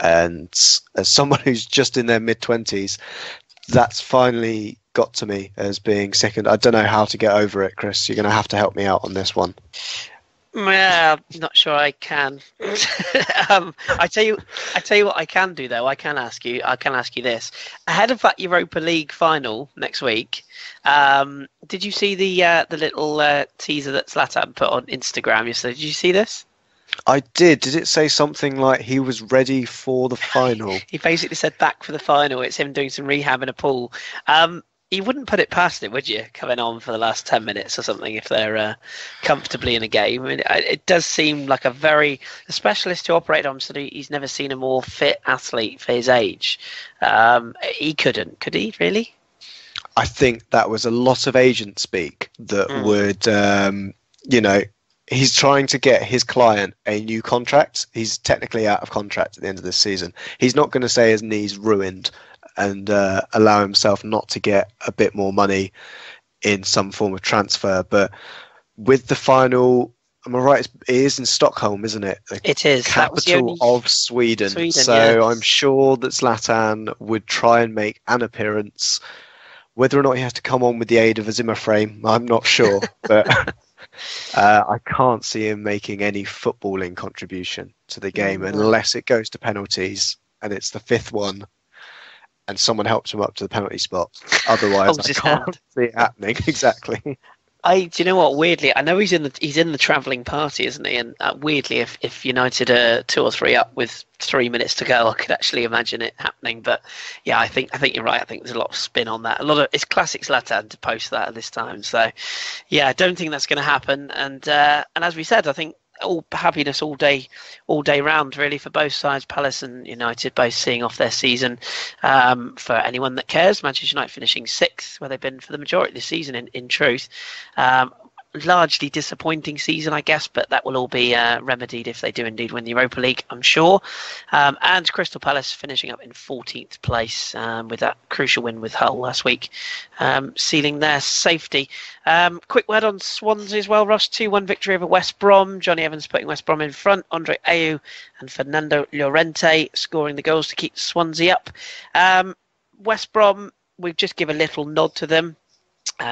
S3: And as someone who's just in their mid-20s, that's finally got to me as being sickened. I don't know how to get over it, Kris. You're going to have to help me out on this one.
S1: Well, I'm not sure I can. I tell you what I can do though. I can ask you this ahead of that Europa League final next week. Did you see the little teaser that Zlatan put on Instagram yesterday? Did you see this?
S3: I did. Did it say something like he was ready for the final?
S1: He basically said back for the final. It's him doing some rehab in a pool. You wouldn't put it past him, would you? Coming on for the last 10 minutes or something if they're comfortably in a game. I mean, it does seem like a specialist to operate on. So he's never seen a more fit athlete for his age. He couldn't, could he? Really?
S3: I think that was a lot of agent speak that would, he's trying to get his client a new contract. He's technically out of contract at the end of this season. He's not going to say his knee's ruined and allow himself not to get a bit more money in some form of transfer. But with the final, am I right? It is in Stockholm, isn't it?
S1: It is.
S3: Capital of Sweden. So yeah. I'm sure that Zlatan would try and make an appearance. Whether or not he has to come on with the aid of a Zimmer frame, I'm not sure. But I can't see him making any footballing contribution to the game unless it goes to penalties and it's the fifth one and someone helps him up to the penalty spot. Otherwise, I can't see it happening. Exactly.
S1: Do you know what? Weirdly, I know he's in the travelling party, isn't he? And weirdly, if United are 2 or 3 up with 3 minutes to go, I could actually imagine it happening. But yeah, I think you're right. I think there's a lot of spin on that. It's classic Zlatan to post that at this time. So yeah, I don't think that's going to happen. And as we said, I think all happiness all day round really for both sides. Palace and United both seeing off their season. For anyone that cares, Manchester United finishing 6th, where they've been for the majority of the season. In truth, largely disappointing season, I guess, but that will all be remedied if they do indeed win the Europa League, I'm sure. And Crystal Palace finishing up in 14th place with that crucial win with Hull last week, sealing their safety. Quick word on Swansea as well, Ross. 2-1 victory over West Brom. Johnny Evans putting West Brom in front. Andre Ayew and Fernando Llorente scoring the goals to keep Swansea up. West Brom, we've just give a little nod to them.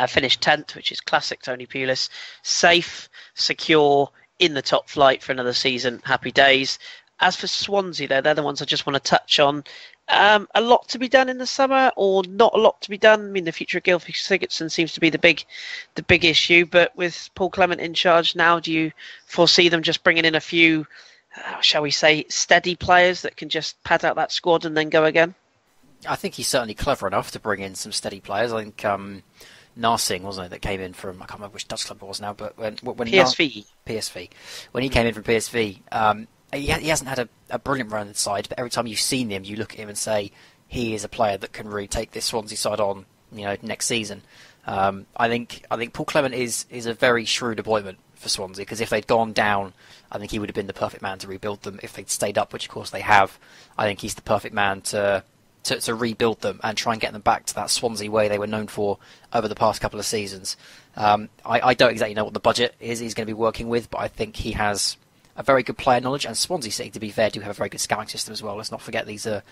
S1: Finished 10th, which is classic Tony Pulis. Safe, secure, in the top flight for another season. Happy days. As for Swansea, though, they're the ones I just want to touch on. A lot to be done in the summer, or not a lot to be done? I mean, the future of Gylfi Sigurdsson seems to be the big issue. But with Paul Clement in charge now, do you foresee them just bringing in a few, shall we say, steady players that can just pad out that squad and then go again?
S2: I think he's certainly clever enough to bring in some steady players. I think Narsing, wasn't it, that came in from, I can't remember which Dutch club it was now, but when PSV. When he came in from PSV, he hasn't had a brilliant run inside, but every time you've seen him, you look at him and say, he is a player that can really take this Swansea side on, next season. I think Paul Clement is a very shrewd appointment for Swansea, because if they'd gone down, I think he would have been the perfect man to rebuild them. If they'd stayed up, which of course they have, I think he's the perfect man to rebuild them and try and get them back to that Swansea way they were known for over the past couple of seasons. I don't exactly know what the budget is he's going to be working with, but I think he has a very good player knowledge, and Swansea City, to be fair, do have a very good scouting system as well. Let's not forget these are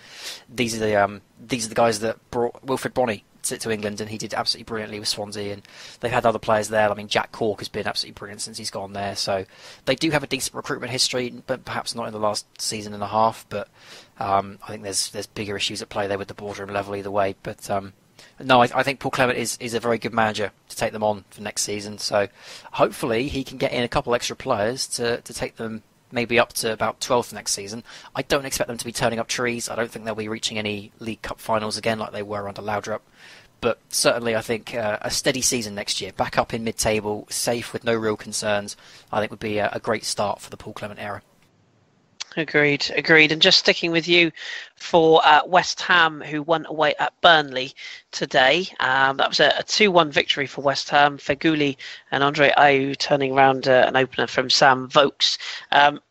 S2: the guys that brought Wilfred Bonney to England, and he did absolutely brilliantly with Swansea, and they've had other players there. I mean, Jack Cork has been absolutely brilliant since he's gone there, so they do have a decent recruitment history, but perhaps not in the last season and a half. But I think there's bigger issues at play there with the boardroom level either way. But no, I think Paul Clement is a very good manager to take them on for next season. So hopefully he can get in a couple extra players to take them maybe up to about 12th next season. I don't expect them to be turning up trees. I don't think they'll be reaching any League Cup finals again like they were under Laudrup. But certainly I think a steady season next year, back up in mid-table, safe with no real concerns, I think would be a great start for the Paul Clement era.
S1: Agreed. And just sticking with you for West Ham, who won away at Burnley today. That was a 2-1 victory for West Ham. Feghouli and Andre Ayew turning around an opener from Sam Vokes.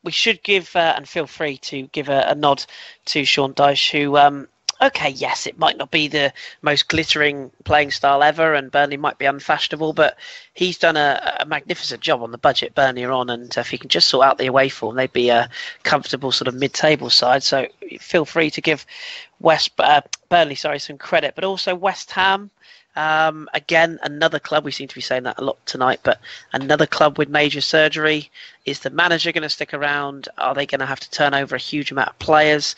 S1: We should give, and feel free to give a nod to Sean Dyche, who... okay, yes, it might not be the most glittering playing style ever, and Burnley might be unfashionable, but he's done a magnificent job on the budget Burnley are on, and if he can just sort out the away form, they'd be a comfortable sort of mid-table side. So feel free to give Burnley some credit, but also West Ham. Again, another club, we seem to be saying that a lot tonight, but another club with major surgery. Is the manager going to stick around? Are they going to have to turn over a huge amount of players?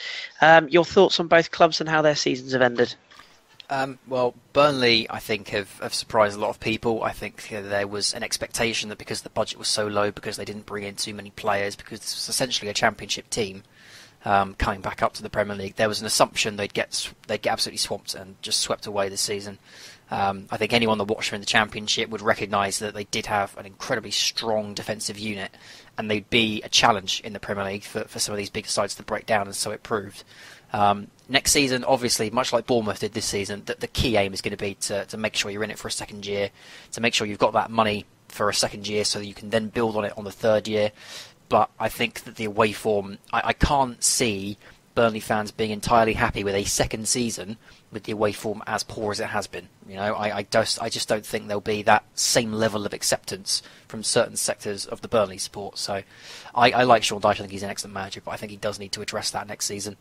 S1: Your thoughts on both clubs and how their seasons have ended?
S2: Well, Burnley, I think, have surprised a lot of people. I think there was an expectation that because the budget was so low, because they didn't bring in too many players, because this was essentially a championship team coming back up to the Premier League, there was an assumption they'd get absolutely swamped and just swept away this season. I think anyone that watched them in the Championship would recognise that they did have an incredibly strong defensive unit, and they'd be a challenge in the Premier League for some of these bigger sides to break down, and so it proved. Next season, obviously, much like Bournemouth did this season, the key aim is going to be to make sure you're in it for a second year, to make sure you've got that money for a second year so that you can then build on it on the third year. But I think that the away form, I can't see Burnley fans being entirely happy with a second season with the away form as poor as it has been. I just don't think there'll be that same level of acceptance from certain sectors of the Burnley support. So I like Sean Dyche. I think he's an excellent manager, but I think he does need to address that next season.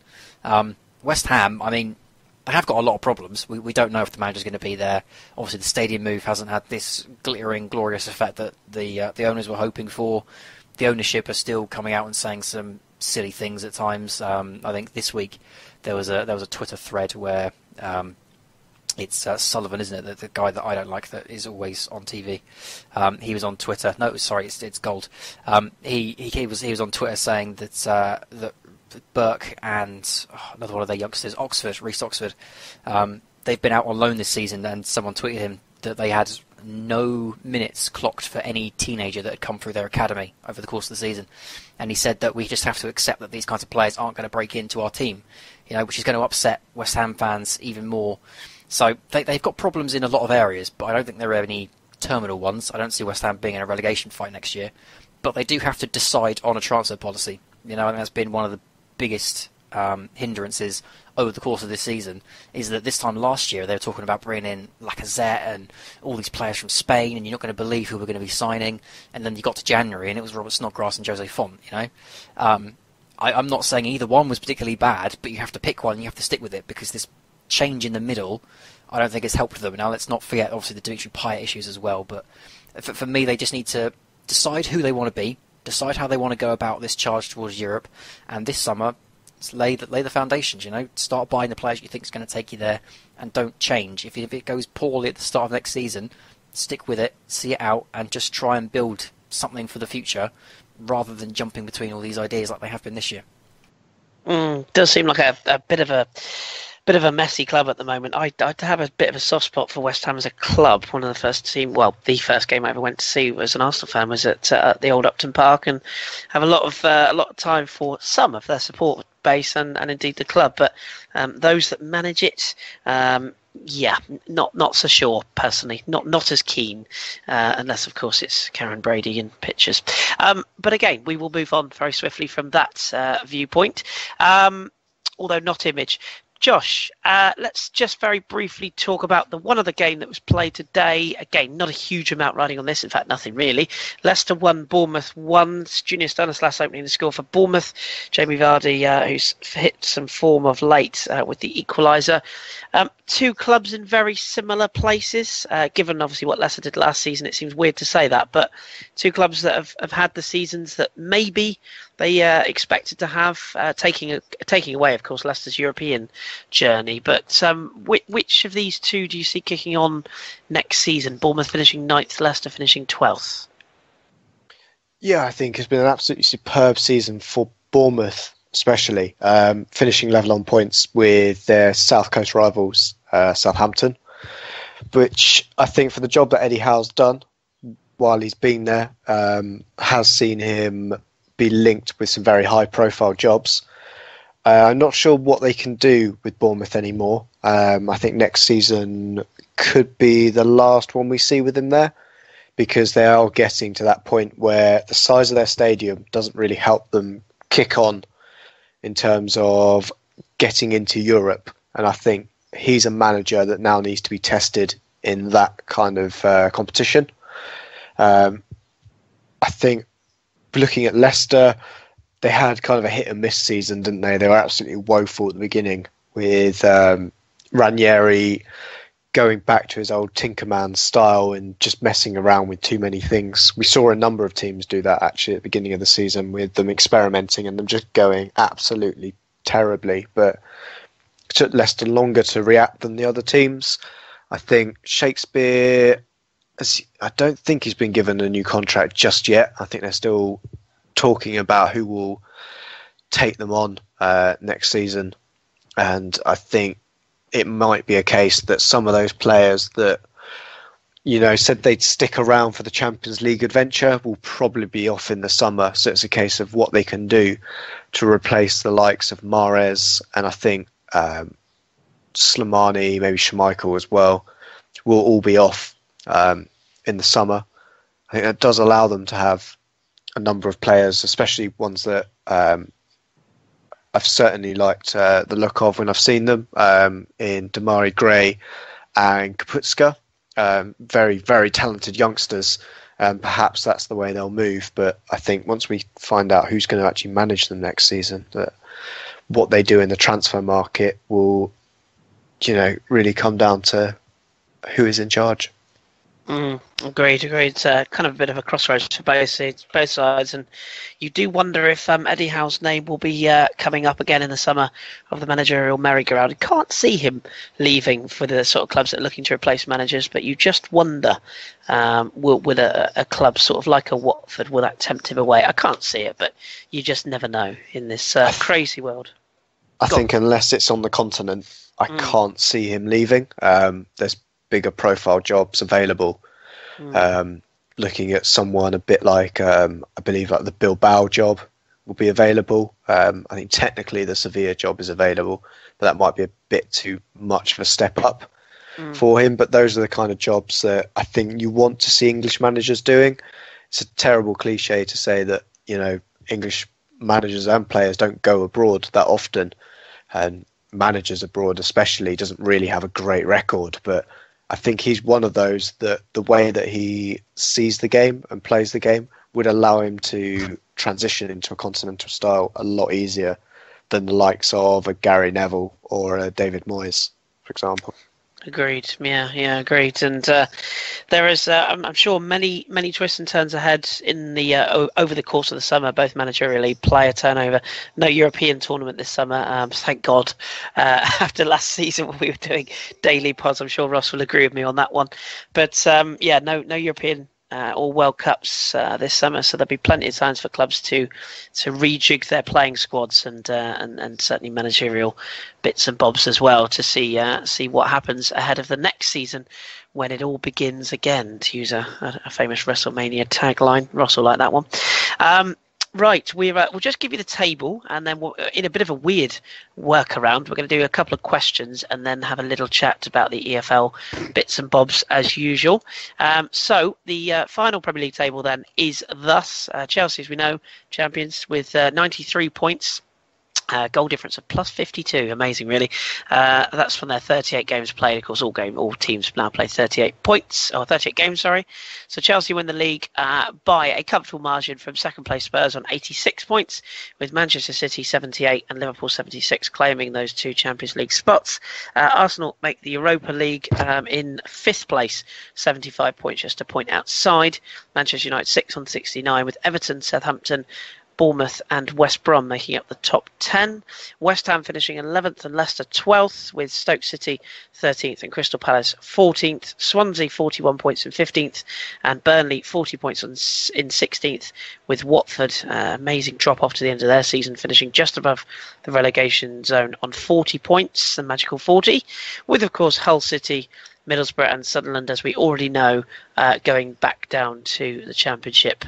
S2: West Ham, I mean, they have got a lot of problems. We don't know if the manager's going to be there. Obviously, the stadium move hasn't had this glittering, glorious effect that the owners were hoping for. The ownership are still coming out and saying some silly things at times. I think this week there was a Twitter thread where it's Sullivan, isn't it? The guy that I don't like that is always on TV. He was on Twitter. No, sorry, it's Gold. He was on Twitter saying that Burke and another one of their youngsters, Reece Oxford, they've been out on loan this season, and someone tweeted him that they had no minutes clocked for any teenager that had come through their academy over the course of the season. And he said that we just have to accept that these kinds of players aren't going to break into our team, which is going to upset West Ham fans even more. So they've got problems in a lot of areas, but I don't think there are any terminal ones. I don't see West Ham being in a relegation fight next year. But they do have to decide on a transfer policy. I think that's been one of the biggest hindrances over the course of this season, is that this time last year they were talking about bringing in Lacazette and all these players from Spain, and you're not going to believe who we're going to be signing. And then you got to January and it was Robert Snodgrass and Jose Font. I'm not saying either one was particularly bad, but you have to pick one and you have to stick with it, because this change in the middle, I don't think it's helped them. Now, let's not forget obviously the Dimitri Payet issues as well, but for me they just need to decide who they want to be, decide how they want to go about this charge towards Europe, and this summer, lay the foundations. Start buying the players you think is going to take you there, and don't change. If it goes poorly at the start of next season, stick with it, see it out, and just try and build something for the future, rather than jumping between all these ideas like they have been this year.
S1: Does seem like a bit of a messy club at the moment. I have a bit of a soft spot for West Ham as a club. One of the first the first game I ever went to see as an Arsenal fan was at the old Upton Park, and have a lot of time for some of their support base and indeed the club. But those that manage it, not so sure personally. Not as keen, unless of course it's Karen Brady in pictures. But again, we will move on very swiftly from that viewpoint, although not image. Josh, let's just very briefly talk about the one other game that was played today. Again, not a huge amount riding on this. In fact, nothing really. Leicester 1, Bournemouth 1. Junior Stanislas opening the score for Bournemouth. Jamie Vardy, who's hit some form of late with the equaliser. Two clubs in very similar places. Given obviously what Leicester did last season, it seems weird to say that. But two clubs that have had the seasons that maybe they expected to have, taking away, of course, Leicester's European journey. But which of these two do you see kicking on next season? Bournemouth finishing 9th, Leicester finishing 12th.
S3: Yeah, I think it's been an absolutely superb season for Bournemouth, especially finishing level on points with their South Coast rivals, Southampton, which I think for the job that Eddie Howe's done while he's been there, has seen him be linked with some very high-profile jobs. I'm not sure what they can do with Bournemouth anymore. I think next season could be the last one we see with them there, because they are getting to that point where the size of their stadium doesn't really help them kick on in terms of getting into Europe. And I think he's a manager that now needs to be tested in that kind of competition. I think looking at Leicester, they had kind of a hit and miss season, didn't they? They were absolutely woeful at the beginning, with Ranieri going back to his old Tinkerman style and just messing around with too many things. We saw a number of teams do that actually at the beginning of the season, with them experimenting and them just going absolutely terribly. But it took Leicester longer to react than the other teams. I think Shakespeare, I don't think he's been given a new contract just yet. I think they're still talking about who will take them on next season. And I think it might be a case that some of those players that, said they'd stick around for the Champions League adventure will probably be off in the summer. So it's a case of what they can do to replace the likes of Mahrez, and I think Slimani, maybe Schmeichel as well, will all be off in the summer. I think that does allow them to have a number of players, especially ones that I've certainly liked the look of when I've seen them, in Damari Gray and Kaputska. Very, very talented youngsters. Perhaps that's the way they'll move. But I think once we find out who's going to actually manage them next season, that what they do in the transfer market will, really come down to who is in charge.
S1: Agreed. It's kind of a bit of a crossroads for both sides, and you do wonder if Eddie Howe's name will be coming up again in the summer of the managerial merry-go-round. I can't see him leaving for the sort of clubs that are looking to replace managers, but you just wonder, will a club sort of like a Watford, will that tempt him away? I can't see it, but you just never know in this crazy world.
S3: I think unless it's on the continent, I can't see him leaving. There's bigger profile jobs available. Looking at someone a bit like, I believe like the Bilbao job will be available. I think technically the Sevilla job is available, but that might be a bit too much of a step up for him. But those are the kind of jobs that I think you want to see English managers doing. It's a terrible cliche to say that, English managers and players don't go abroad that often, and managers abroad especially doesn't really have a great record. But I think he's one of those that the way that he sees the game and plays the game would allow him to transition into a continental style a lot easier than the likes of a Gary Neville or a David Moyes, for example.
S1: Agreed. Yeah, agreed. And there is, I'm sure, many twists and turns ahead in the over the course of the summer, both managerially, player turnover. No European tournament this summer, thank God. After last season, when we were doing daily pods, I'm sure Ross will agree with me on that one. But no European or World Cups this summer, so there'll be plenty of times for clubs to rejig their playing squads and certainly managerial bits and bobs as well to see what happens ahead of the next season when it all begins again, to use a famous WrestleMania tagline. Ross will like that one. Right, we'll just give you the table, and then in a bit of a weird workaround, we're going to do a couple of questions and then have a little chat about the EFL bits and bobs as usual. So the final Premier League table then is thus: Chelsea, as we know, champions with 93 points. Goal difference of plus 52, amazing really. That's from their 38 games played. Of course, all teams now play 38 games, sorry. So Chelsea win the league by a comfortable margin from second place Spurs on 86 points, with Manchester City 78 and Liverpool 76 claiming those two Champions League spots. Arsenal make the Europa League in fifth place, 75 points, just a point outside. Manchester United 6 on 69, with Everton, Southampton, Bournemouth and West Brom making up the top 10. West Ham finishing 11th and Leicester 12th, with Stoke City 13th and Crystal Palace 14th. Swansea 41 points in 15th, and Burnley 40 points in 16th, with Watford, amazing drop off to the end of their season, finishing just above the relegation zone on 40 points, the magical 40, with of course Hull City, Middlesbrough and Sunderland, as we already know, going back down to the Championship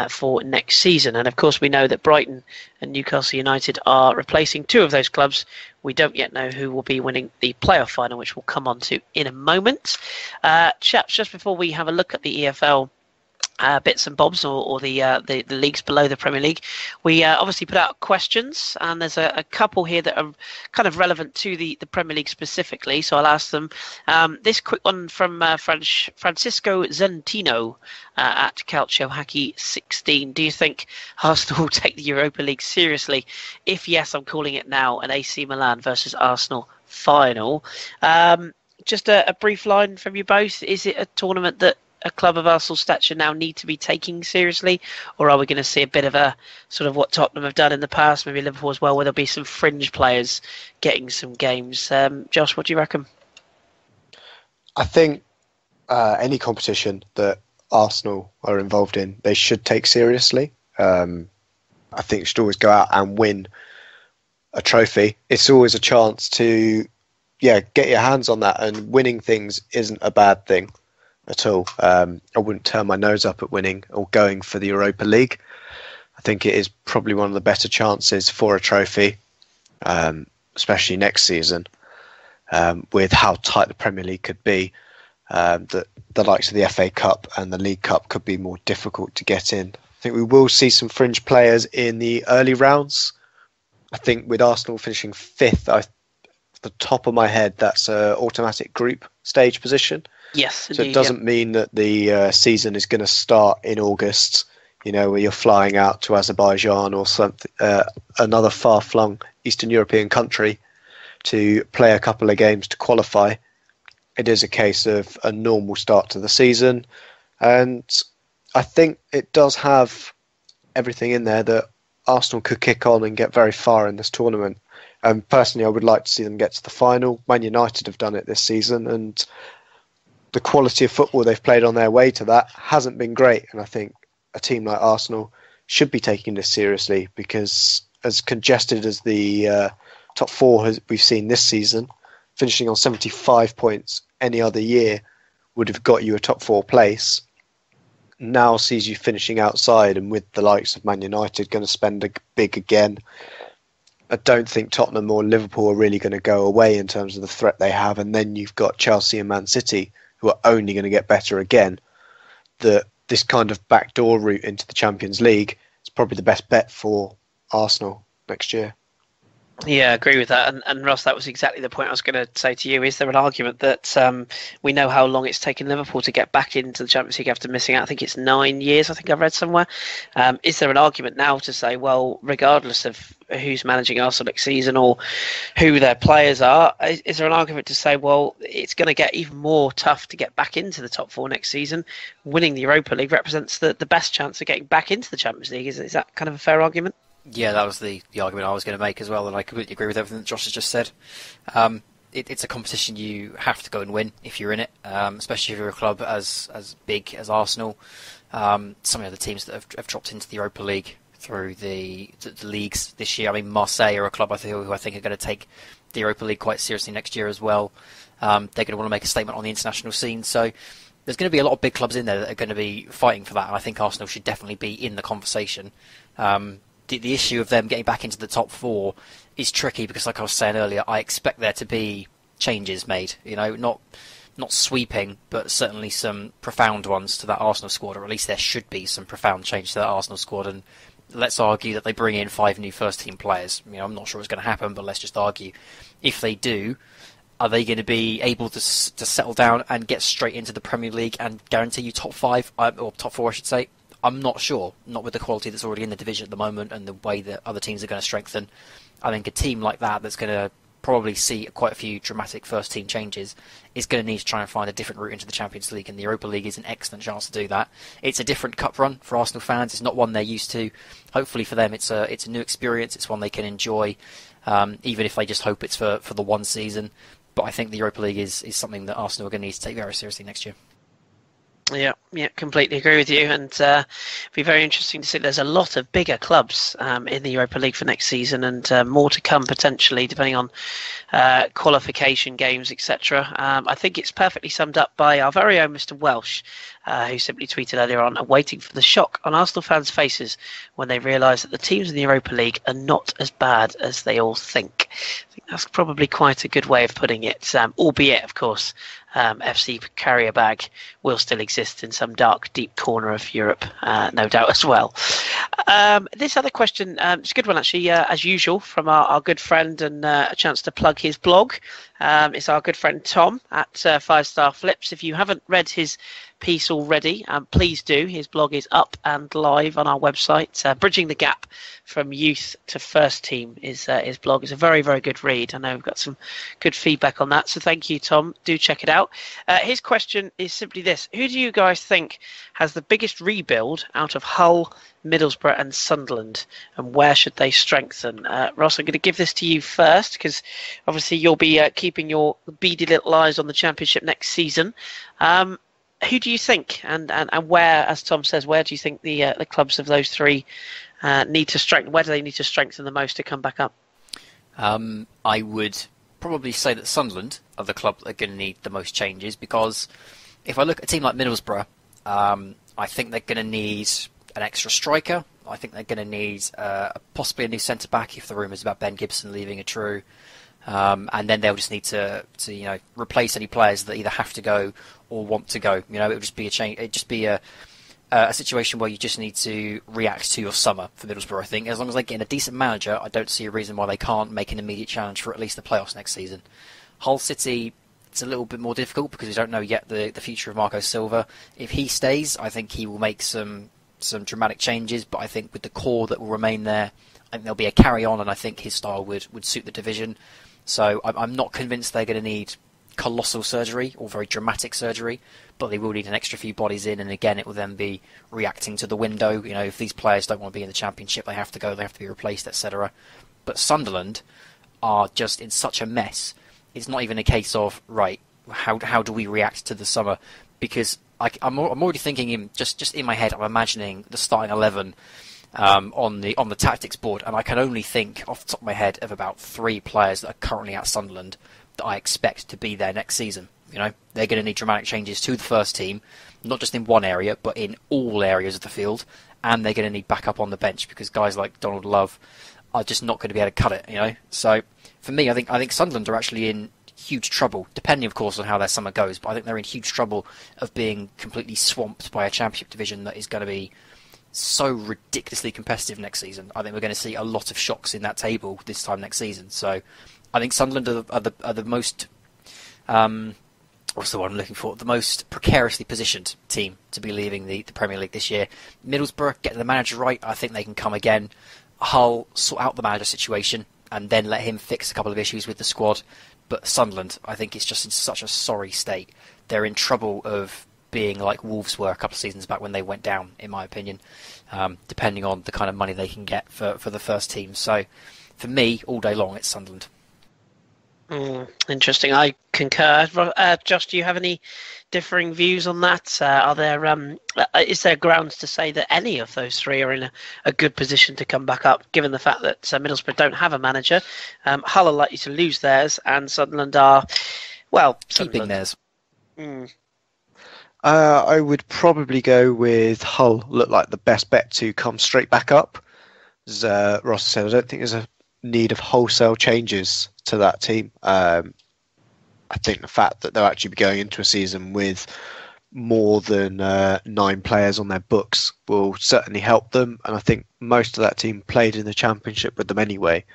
S1: for next season. And of course we know that Brighton and Newcastle United are replacing two of those clubs. We don't yet know who will be winning the playoff final, which we'll come on to in a moment. Chaps, just before we have a look at the EFL bits and bobs, or the leagues below the Premier League, we obviously put out questions, and there's a couple here that are kind of relevant to the Premier League specifically, so I'll ask them. This quick one from Francisco Zentino at Calcio Hacky 16. Do you think Arsenal will take the Europa League seriously? If yes, I'm calling it now an AC Milan versus Arsenal final. Just a brief line from you both. Is it a tournament that a club of Arsenal's stature now need to be taking seriously, or are we going to see a bit of a sort of what Tottenham have done in the past, maybe Liverpool as well, where there'll be some fringe players getting some games? Josh, what do you reckon?
S3: I think any competition that Arsenal are involved in, they should take seriously. I think you should always go out and win a trophy. It's always a chance to get your hands on that, and winning things isn't a bad thing at all. I wouldn't turn my nose up at winning or going for the Europa League. I think it is probably one of the better chances for a trophy, especially next season, with how tight the Premier League could be. That the likes of the FA Cup and the League Cup could be more difficult to get in. I think we will see some fringe players in the early rounds. I think with Arsenal finishing fifth, the top of my head, that's an automatic group stage position.
S1: Yes, indeed,
S3: so it doesn't mean that the season is going to start in August, where you're flying out to Azerbaijan or something, another far-flung Eastern European country to play a couple of games to qualify. It is a case of a normal start to the season, and I think it does have everything in there that Arsenal could kick on and get very far in this tournament. And personally, I would like to see them get to the final. Man United have done it this season, and the quality of football they've played on their way to that hasn't been great. And I think a team like Arsenal should be taking this seriously, because as congested as the top four we've seen this season, finishing on 75 points any other year would have got you a top four place. Now sees you finishing outside, and with the likes of Man United going to spend a big again, I don't think Tottenham or Liverpool are really going to go away in terms of the threat they have. And then you've got Chelsea and Man City, who are only going to get better again. This kind of backdoor route into the Champions League is probably the best bet for Arsenal next year.
S1: Yeah, I agree with that. And Ross, that was exactly the point I was going to say to you. Is there an argument that we know how long it's taken Liverpool to get back into the Champions League after missing out? I think it's 9 years, I think I've read somewhere. Is there an argument now to say, well, regardless of who's managing Arsenal next season or who their players are, is there an argument to say, well, it's going to get even more tough to get back into the top four next season? Winning the Europa League represents the best chance of getting back into the Champions League. Is that kind of a fair argument?
S2: Yeah, that was the argument I was going to make as well, and I completely agree with everything that Josh has just said. It's a competition you have to go and win if you're in it, especially if you're a club as big as Arsenal. Some of the other teams that have dropped into the Europa League through the leagues this year. I mean, Marseille are a club who I think are going to take the Europa League quite seriously next year as well. They're going to want to make a statement on the international scene, so there's going to be a lot of big clubs in there that are going to be fighting for that, and I think Arsenal should definitely be in the conversation. The issue of them getting back into the top four is tricky because, like I was saying earlier, I expect there to be changes made. Not sweeping, but certainly some profound ones to that Arsenal squad, or at least there should be some profound change to that Arsenal squad. And let's argue that they bring in 5 new first-team players. I'm not sure it's going to happen, but let's just argue. If they do, are they going to be able to settle down and get straight into the Premier League and guarantee you top 5, or top 4, I should say? I'm not sure, not with the quality that's already in the division at the moment and the way that other teams are going to strengthen. I think a team like that's going to probably see quite a few dramatic first-team changes is going to need to try and find a different route into the Champions League, and the Europa League is an excellent chance to do that. It's a different cup run for Arsenal fans. It's not one they're used to. Hopefully for them it's a new experience. It's one they can enjoy, even if they just hope it's for the one season. But I think the Europa League is something that Arsenal are going to need to take very seriously next year.
S1: Yeah, completely agree with you, and it'll be very interesting to see. There's a lot of bigger clubs in the Europa League for next season, and more to come potentially, depending on qualification games, etc. I think it's perfectly summed up by our very own Mr. Welsh, who simply tweeted earlier on, waiting for the shock on Arsenal fans' faces when they realise that the teams in the Europa League are not as bad as they all think. I think that's probably quite a good way of putting it, albeit, of course, FC carrier bag will still exist in some dark, deep corner of Europe, no doubt as well. This other question, it's a good one actually, as usual, from our good friend, and a chance to plug his blog. It's our good friend Tom at 5 Star Flips. If you haven't read his piece already, please do. His blog is up and live on our website. Bridging the Gap from Youth to First Team is his blog. It's a very, very good read. I know we've got some good feedback on that, so thank you, Tom. Do check it out. His question is simply this: who do you guys think has the biggest rebuild out of Hull, Middlesbrough and Sunderland, and where should they strengthen? Ross, I'm going to give this to you first, because obviously you'll be keeping your beady little eyes on the Championship next season. Who do you think, and where, as Tom says, where do you think the clubs of those three need to strengthen? Where do they need to strengthen the most to come back up?
S2: I would probably say that Sunderland are the club that are going to need the most changes, because if I look at a team like Middlesbrough, I think they're going to need an extra striker. I think they're going to need possibly a new centre-back if the rumours about Ben Gibson leaving are true. And then they'll just need to replace any players that either have to go or want to go. It would just be a change. It'd just be a situation where you just need to react to your summer for Middlesbrough. I think as long as they get a decent manager, I don't see a reason why they can't make an immediate challenge for at least the playoffs next season. Hull City, it's a little bit more difficult because we don't know yet the future of Marco Silva. If he stays, I think he will make some dramatic changes, but I think with the core that will remain there, I think there'll be a carry on, and I think his style would suit the division. So I'm not convinced they're going to need colossal surgery or very dramatic surgery, but they will need an extra few bodies in, and again it will then be reacting to the window. If these players don't want to be in the Championship, they have to go, they have to be replaced, etc. But Sunderland are just in such a mess. It's not even a case of, right, how do we react to the summer? Because I'm already thinking just in my head, I'm imagining the starting 11 on the tactics board, and I can only think off the top of my head of about 3 players that are currently at Sunderland that I expect to be there next season. They're going to need dramatic changes to the first team, not just in one area, but in all areas of the field, and they're going to need backup on the bench because guys like Donald Love are just not going to be able to cut it. So for me, I think Sunderland are actually in huge trouble, depending of course on how their summer goes, but I think they're in huge trouble of being completely swamped by a Championship division that is going to be so ridiculously competitive next season. I think we're going to see a lot of shocks in that table this time next season. So I think Sunderland are the most, what's the one I'm looking for? The most precariously positioned team to be leaving the Premier League this year. Middlesbrough, get the manager right. I think they can come again. Hull, sort out the manager situation and then let him fix a couple of issues with the squad. But Sunderland, I think it's just in such a sorry state. They're in trouble of being like Wolves were a couple of seasons back when they went down, in my opinion, depending on the kind of money they can get for the first team. So, for me, all day long, it's Sunderland.
S1: Interesting. I concur. Josh, do you have any differing views on that? Are there is there grounds to say that any of those three are in a good position to come back up, given the fact that Middlesbrough don't have a manager, Hull are likely to lose theirs, and Sunderland are, well,
S2: keeping theirs?
S3: I would probably go with Hull. Look like the best bet to come straight back up. As Ross said, I don't think there's a need of wholesale changes to that team. I think the fact that they'll actually be going into a season with more than 9 players on their books will certainly help them. And I think most of that team played in the Championship with them anyway.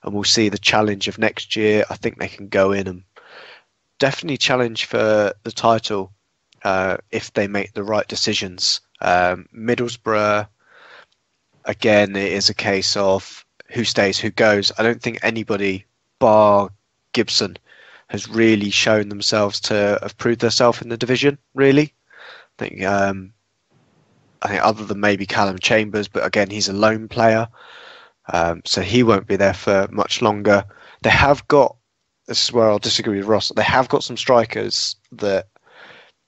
S3: And we'll see the challenge of next year. I think they can go in and definitely challenge for the title if they make the right decisions. Middlesbrough, again, it is a case of who stays, who goes. I don't think anybody, bar Gibson, has really shown themselves to have proved themselves in the division, really. I think other than maybe Callum Chambers, but again, he's a lone player, so he won't be there for much longer. They have got, this is where I'll disagree with Ross, they have got some strikers that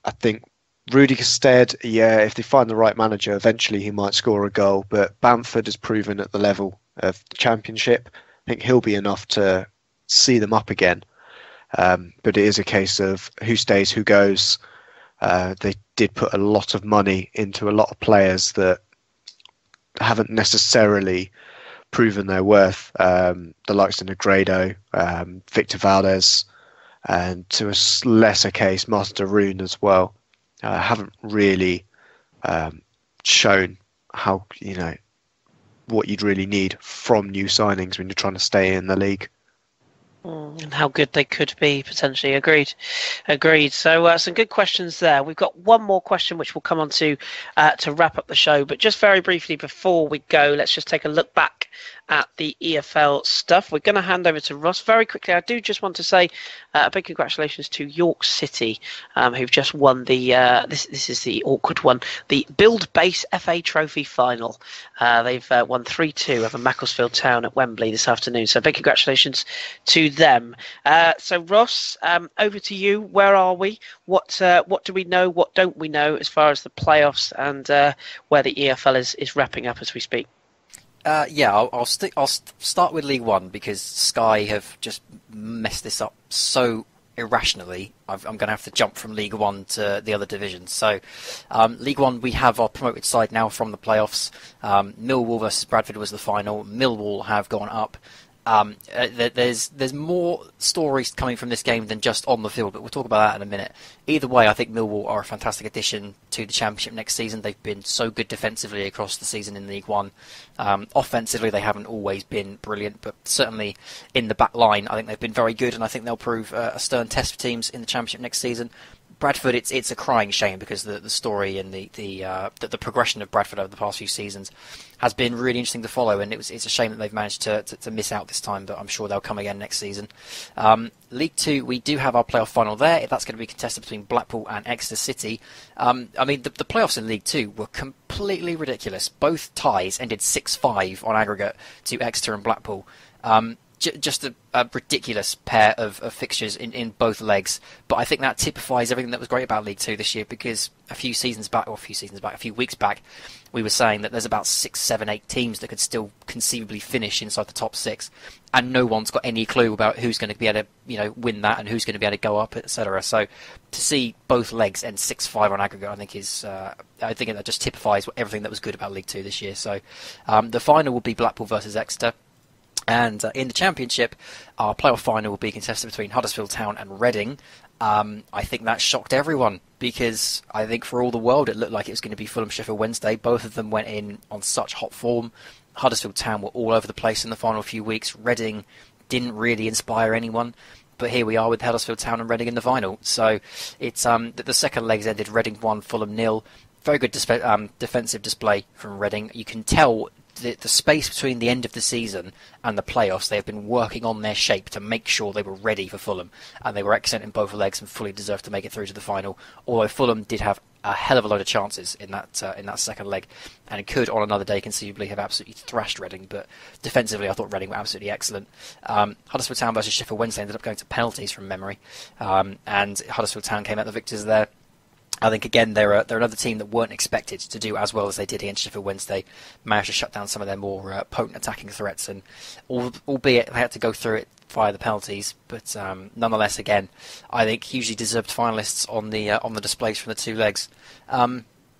S3: I think Rudy Stead, if they find the right manager, eventually he might score a goal, but Bamford has proven at the level of the Championship. I think he'll be enough to see them up again. But it is a case of who stays, who goes. They did put a lot of money into a lot of players that haven't necessarily proven their worth. The likes of Negredo, Victor Valdez, and to a lesser case, Master Darun as well. Haven't really shown how, what you'd really need from new signings when you're trying to stay in the league.
S1: And how good they could be, potentially. Agreed. So some good questions there. We've got one more question which we'll come on to wrap up the show. But just very briefly before we go, let's just take a look back at the EFL stuff. We're going to hand over to Ross very quickly. I do just want to say a big congratulations to York City, who've just won the this is the awkward one, the Buildbase FA Trophy final. They've won 3-2 over Macclesfield Town at Wembley this afternoon. So big congratulations to them. So Ross, over to you. Where are we? What do we know? What don't we know as far as the playoffs and where the EFL is wrapping up as we speak?
S2: I'll start with League One because Sky have just messed this up so irrationally. I'm going to have to jump from League One to the other divisions. So, League One, we have our promoted side now from the playoffs. Millwall versus Bradford was the final. Millwall have gone up. There's more stories coming from this game than just on the field, but we'll talk about that in a minute. Either way, I think Millwall are a fantastic addition to the Championship next season. They've been so good defensively across the season in League One. Offensively, they haven't always been brilliant, but certainly in the back line, I think they've been very good, and I think they'll prove a stern test for teams in the Championship next season. Bradford, it's a crying shame because the story and the progression of Bradford over the past few seasons has been really interesting to follow, and it's a shame that they've managed to miss out this time, but I'm sure they'll come again next season. League Two, we do have our playoff final there. That's going to be contested between Blackpool and Exeter City. The playoffs in League Two were completely ridiculous. Both ties ended 6-5 on aggregate to Exeter and Blackpool. Just a ridiculous pair of fixtures in both legs. But I think that typifies everything that was great about League Two this year, because a few weeks back, we were saying that there's about 6, 7, 8 teams that could still conceivably finish inside the top 6, and no one's got any clue about who's going to be able to win that and who's going to be able to go up, etc. So to see both legs end 6-5 on aggregate, I think that just typifies everything that was good about League Two this year. So the final will be Blackpool versus Exeter. And in the Championship, our playoff final will be contested between Huddersfield Town and Reading. I think that shocked everyone because I think for all the world it looked like it was going to be Fulham-Sheffield Wednesday. Both of them went in on such hot form. Huddersfield Town were all over the place in the final few weeks. Reading didn't really inspire anyone. But here we are with Huddersfield Town and Reading in the final. So it's the second legs ended Reading 1, Fulham 0. Very good defensive display from Reading. You can tell the space between the end of the season and the playoffs, they have been working on their shape to make sure they were ready for Fulham, and they were excellent in both legs and fully deserved to make it through to the final. Although Fulham did have a hell of a load of chances in that second leg, and it could on another day conceivably have absolutely thrashed Reading. But defensively, I thought Reading were absolutely excellent. Huddersfield Town versus Sheffield Wednesday ended up going to penalties from memory, and Huddersfield Town came out the victors there. I think, again, they're another team that weren't expected to do as well as they did against Sheffield Wednesday. Managed to shut down some of their more potent attacking threats, and albeit they had to go through it via the penalties. But nonetheless, again, I think hugely deserved finalists on the displays from the two legs.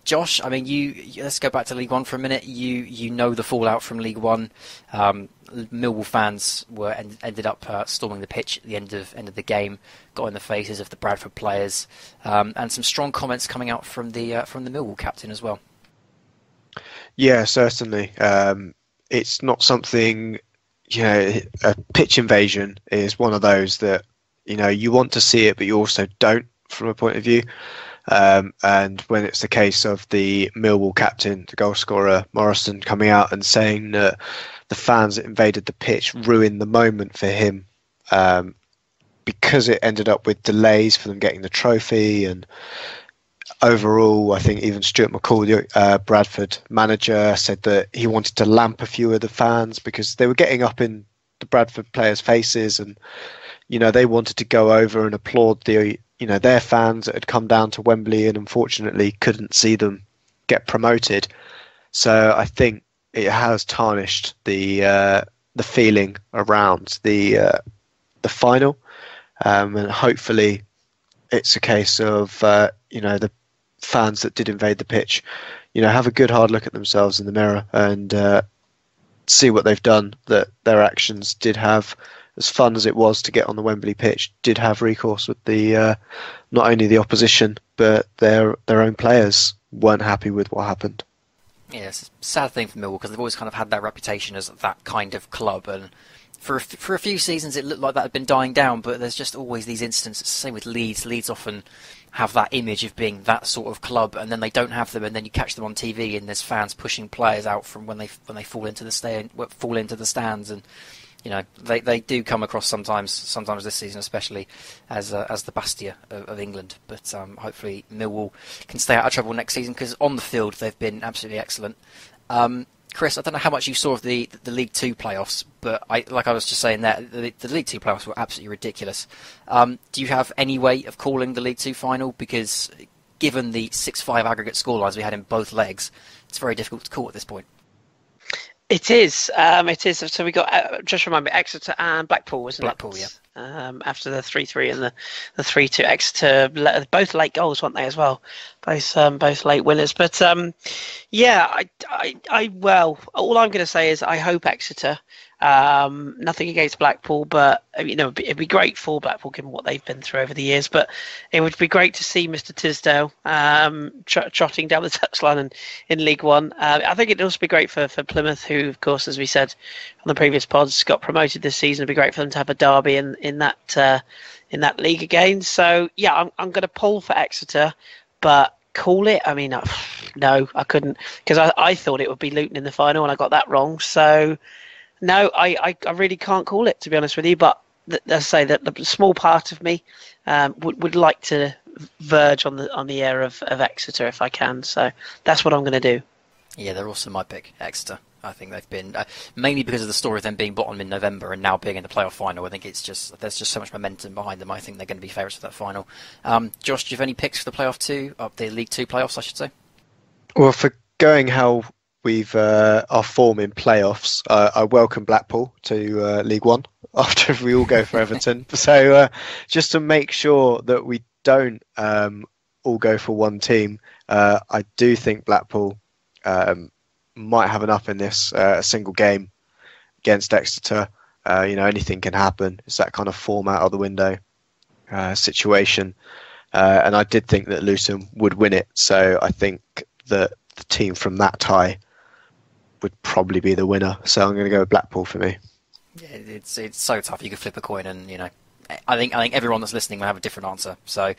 S2: Josh, I mean, let's go back to League One for a minute. You know the fallout from League One. Millwall fans ended up storming the pitch at the end of the game, got in the faces of the Bradford players, and some strong comments coming out from the Millwall captain as well.
S3: Yeah, certainly. It's not something, a pitch invasion is one of those that, you want to see it, but you also don't from a point of view. And when it's the case of the Millwall captain, the goal scorer, Morrison, coming out and saying that the fans that invaded the pitch ruined the moment for him, because it ended up with delays for them getting the trophy. And overall, I think even Stuart McCall, the Bradford manager, said that he wanted to lamp a few of the fans because they were getting up in the Bradford players' faces, and they wanted to go over and applaud their fans that had come down to Wembley and unfortunately couldn't see them get promoted. So I think it has tarnished the feeling around the final, and hopefully it's a case of the fans that did invade the pitch, have a good hard look at themselves in the mirror and see what they've done. That their actions did have, as fun as it was to get on the Wembley pitch, did have recourse with the not only the opposition but their own players weren't happy with what happened.
S2: Yeah, it's a sad thing for Millwall because they've always kind of had that reputation as that kind of club, and for a few seasons it looked like that had been dying down, but there's just always these instances. Same with Leeds. Leeds often have that image of being that sort of club, and then they don't have them, and then you catch them on TV and there's fans pushing players out from when they fall into the stands, and they do come across sometimes this season, especially as the Bastia of England. But hopefully Millwall can stay out of trouble next season, because on the field they've been absolutely excellent. Kris, I don't know how much you saw of the League Two playoffs, but like I was just saying there, the League Two playoffs were absolutely ridiculous. Do you have any way of calling the League Two final? Because given the 6-5 aggregate scorelines we had in both legs, it's very difficult to call at this point.
S1: It is. It is. So we got, just remind me, Exeter and Blackpool, wasn't it?
S2: Blackpool, yeah.
S1: After the 3-3 and the 3-2, Exeter, both late goals, weren't they, as well? Both late winners. But yeah, well, all I'm going to say is I hope Exeter. Nothing against Blackpool, but it'd be great for Blackpool given what they've been through over the years. But it would be great to see Mr. Tisdale trotting down the touchline in League One. I think it'd also be great for Plymouth, who, of course, as we said on the previous pods, got promoted this season. It'd be great for them to have a derby in that league again. So yeah, I'm going to pull for Exeter, but call it. I mean, no, I couldn't, because I thought it would be Luton in the final, and I got that wrong. So. No, I really can't call it, to be honest with you. But let's say that the small part of me would like to verge on the air of Exeter if I can. So that's what I'm going to do. Yeah,
S2: they're also my pick, Exeter. I think they've been mainly because of the story of them being bottom in November and now being in the playoff final. I think there's just so much momentum behind them. I think they're going to be favourites for that final. Josh, do you have any picks for the playoff two, the League Two playoffs, I should say?
S3: Well, for going how we've our form in playoffs, I welcome Blackpool to League One after we all go for Everton. So just to make sure that we don't all go for one team, I do think Blackpool might have enough in this single game against Exeter. Anything can happen. It's that kind of form out of the window situation. And I did think that Luton would win it. So I think that the team from that tie would probably be the winner. So I'm going to go with Blackpool for me.
S2: Yeah, it's so tough. You could flip a coin, and I think everyone that's listening will have a different answer. So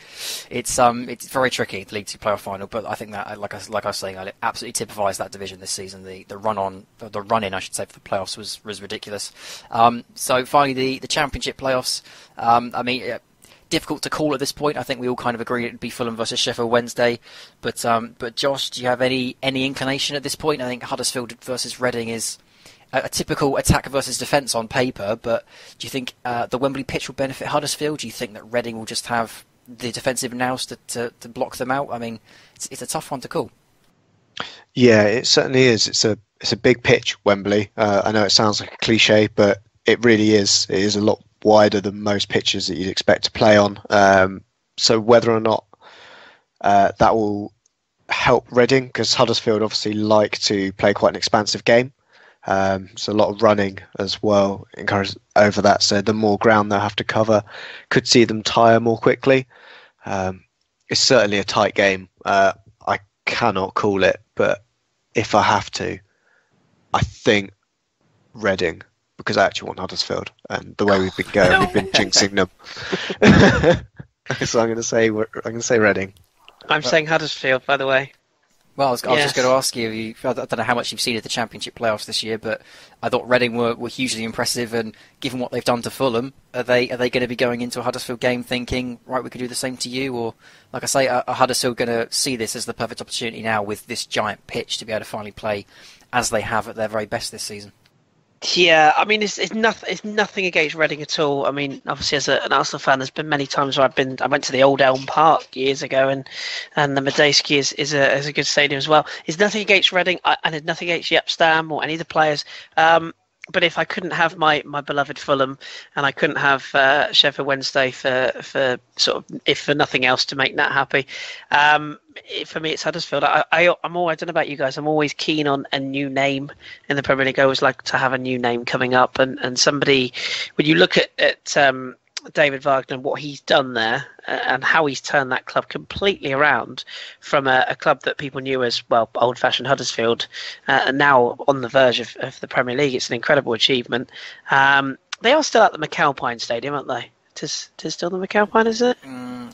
S2: it's very tricky, the League Two playoff final. But I think that, like I was saying, it absolutely typifies that division this season. The run in, I should say, for the playoffs was ridiculous. So finally, the Championship playoffs. Difficult to call at this point. I think we all kind of agree it'd be Fulham versus Sheffield Wednesday. But Josh, do you have any inclination at this point? I think Huddersfield versus Reading is a typical attack versus defence on paper, but do you think the Wembley pitch will benefit Huddersfield? Do you think that Reading will just have the defensive nous to block them out? I mean, it's a tough one to call.
S3: Yeah, it certainly is. It's a big pitch, Wembley. I know it sounds like a cliche, but it really is. It is a lot wider than most pitches that you'd expect to play on. So whether or not that will help Reading, because Huddersfield obviously like to play quite an expansive game. So a lot of running as well encouraged over that. So the more ground they'll have to cover could see them tire more quickly. It's certainly a tight game. I cannot call it, but if I have to, I think Reading, because I actually want Huddersfield, and the way we've been going, we've been jinxing them. So I'm going to say Reading.
S1: I'm saying Huddersfield, by the way.
S2: Well, I was just going to ask you, I don't know how much you've seen of the Championship playoffs this year, but I thought Reading were hugely impressive, and given what they've done to Fulham, are they going to be going into a Huddersfield game thinking, right, we could do the same to you? Or, like I say, are Huddersfield going to see this as the perfect opportunity now with this giant pitch to be able to finally play as they have at their very best this season?
S1: Yeah, I mean, it's nothing against Reading at all. I mean, obviously, as an Arsenal fan, there's been many times where I went to the Old Elm Park years ago, and the Medeski is a good stadium as well. It's nothing against Reading, and it's nothing against Yepstam or any of the players. But if I couldn't have my beloved Fulham, and I couldn't have Sheffield Wednesday for sort of, if for nothing else, to make Nat happy, for me it's Huddersfield. I don't know about you guys. I'm always keen on a new name in the Premier League. I always like to have a new name coming up, and somebody, when you look at David Wagner and what he's done there, and how he's turned that club completely around from a club that people knew as, well, old-fashioned Huddersfield, and now on the verge of the Premier League. It's an incredible achievement. They are still at the McAlpine Stadium, aren't they? Tis still the McAlpine, is it?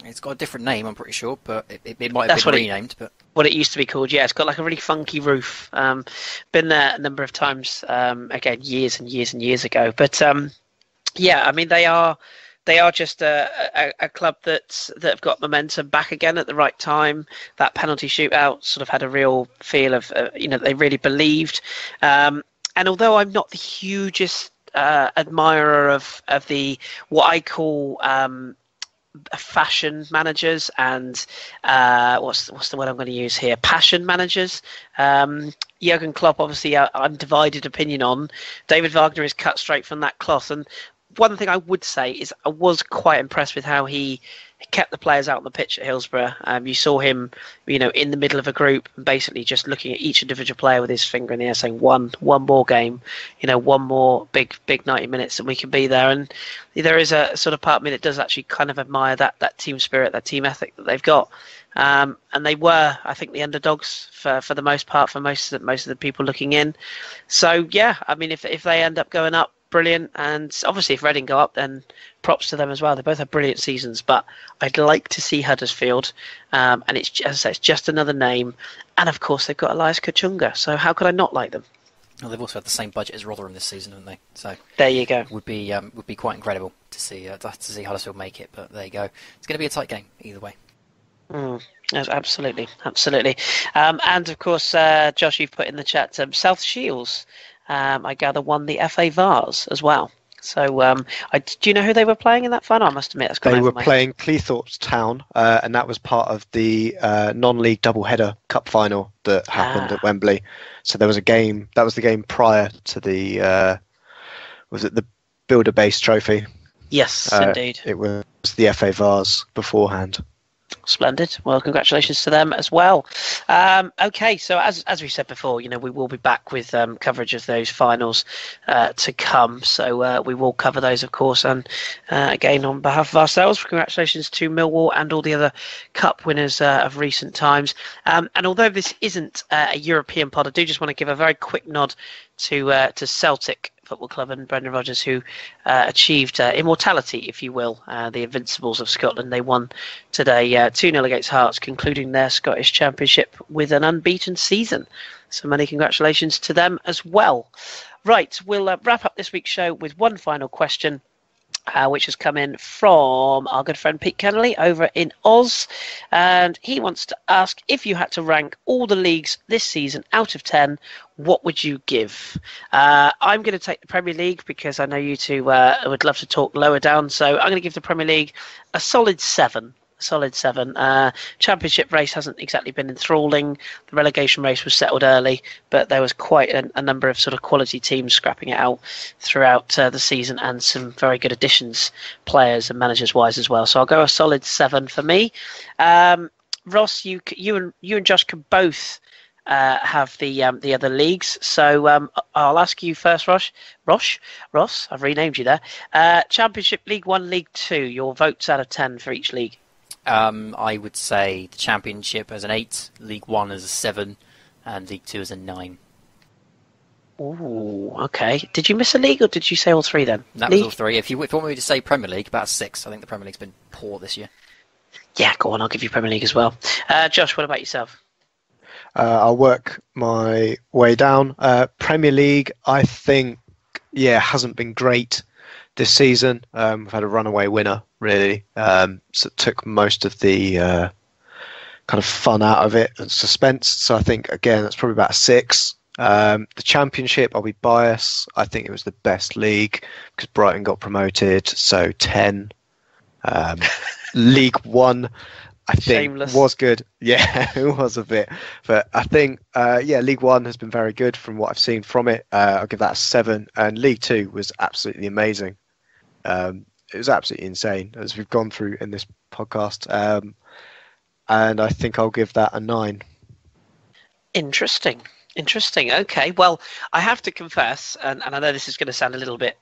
S2: It's got a different name, I'm pretty sure, but it might have been renamed. But
S1: what it used to be called, yeah. It's got like a really funky roof. Been there a number of times, again, years and years and years ago. But yeah, I mean, they are just a club that have got momentum back again at the right time. That penalty shootout sort of had a real feel of, they really believed. And although I'm not the hugest admirer of the what I call fashion managers and what's the word I'm going to use here? Passion managers. Jurgen Klopp, obviously, I'm divided opinion on. David Wagner is cut straight from that cloth, and one thing I would say is I was quite impressed with how he kept the players out on the pitch at Hillsborough. You saw him, in the middle of a group, basically just looking at each individual player with his finger in the air, saying one more game, one more big 90 minutes, and we can be there. And there is a sort of part of me that does actually kind of admire that team spirit, that team ethic that they've got. And they were, I think, the underdogs for the most part, for most of the people looking in. So yeah, I mean, if they end up going up, brilliant. And obviously if Reading go up, then props to them as well. They both have brilliant seasons, but I'd like to see Huddersfield, and it's, as I say, it's just another name, and of course they've got Elias Kachunga, so how could I not like them?
S2: Well, they've also had the same budget as Rotherham this season, haven't they? So
S1: there you go.
S2: Would be quite incredible to see Huddersfield make it, but there you go. It's going to be a tight game either way.
S1: Absolutely. And of course, Josh, you've put in the chat, South Shields, I gather, won the FA Vars as well. So do you know who they were playing in that final? I must admit,
S3: they were playing Cleethorpes Town, and that was part of the non-league double-header cup final that happened at Wembley. So there was a game, that was the game prior to the, was it the Buildbase Trophy?
S1: Yes, indeed.
S3: It was the FA Vars beforehand.
S1: Splendid. Well, congratulations to them as well. Okay, so as we said before, we will be back with coverage of those finals to come. So we will cover those, of course. And again, on behalf of ourselves, congratulations to Millwall and all the other cup winners of recent times. And although this isn't a European pod, I do just want to give a very quick nod to Celtic Football Club and Brendan Rodgers, who achieved immortality, if you will, the Invincibles of Scotland. They won today 2-0 against Hearts, concluding their Scottish Championship with an unbeaten season. So many congratulations to them as well. Right, we'll wrap up this week's show with one final question, which has come in from our good friend Pete Kennelly over in Oz. And he wants to ask, if you had to rank all the leagues this season out of 10, what would you give? I'm going to take the Premier League because I know you two would love to talk lower down. So I'm going to give the Premier League a solid 7. Championship race hasn't exactly been enthralling. The relegation race was settled early, but there was quite a number of sort of quality teams scrapping it out throughout the season, and some very good additions, players and managers wise as well. So I'll go a solid 7 for me. Ross, you and Josh can both have the other leagues. So I'll ask you first, Ross. I've renamed you there. Championship, League 1, League 2. Your votes out of 10 for each league.
S2: I would say the Championship as an 8, League 1 as a 7, and League 2 as a 9.
S1: Ooh, okay. Did you miss a league, or did you say all 3 then?
S2: That was all 3. If you want me to say Premier League, about 6. I think the Premier League's been poor this year. Yeah,
S1: go on. I'll give you Premier League as well. Josh, what about yourself?
S3: I'll work my way down. Premier League, I think, hasn't been great this season. We've had a runaway winner, really. So it took most of the kind of fun out of it and suspense. So I think, again, that's probably about a 6. The Championship, I'll be biased. I think it was the best league because Brighton got promoted, so 10. League 1, I think, Shameless. Was good. Yeah, it was a bit. But I think, League 1 has been very good from what I've seen from it. I'll give that a 7. And League 2 was absolutely amazing. It was absolutely insane, as we've gone through in this podcast. And I think I'll give that a 9.
S1: Interesting. Okay. Well, I have to confess, and I know this is going to sound a little bit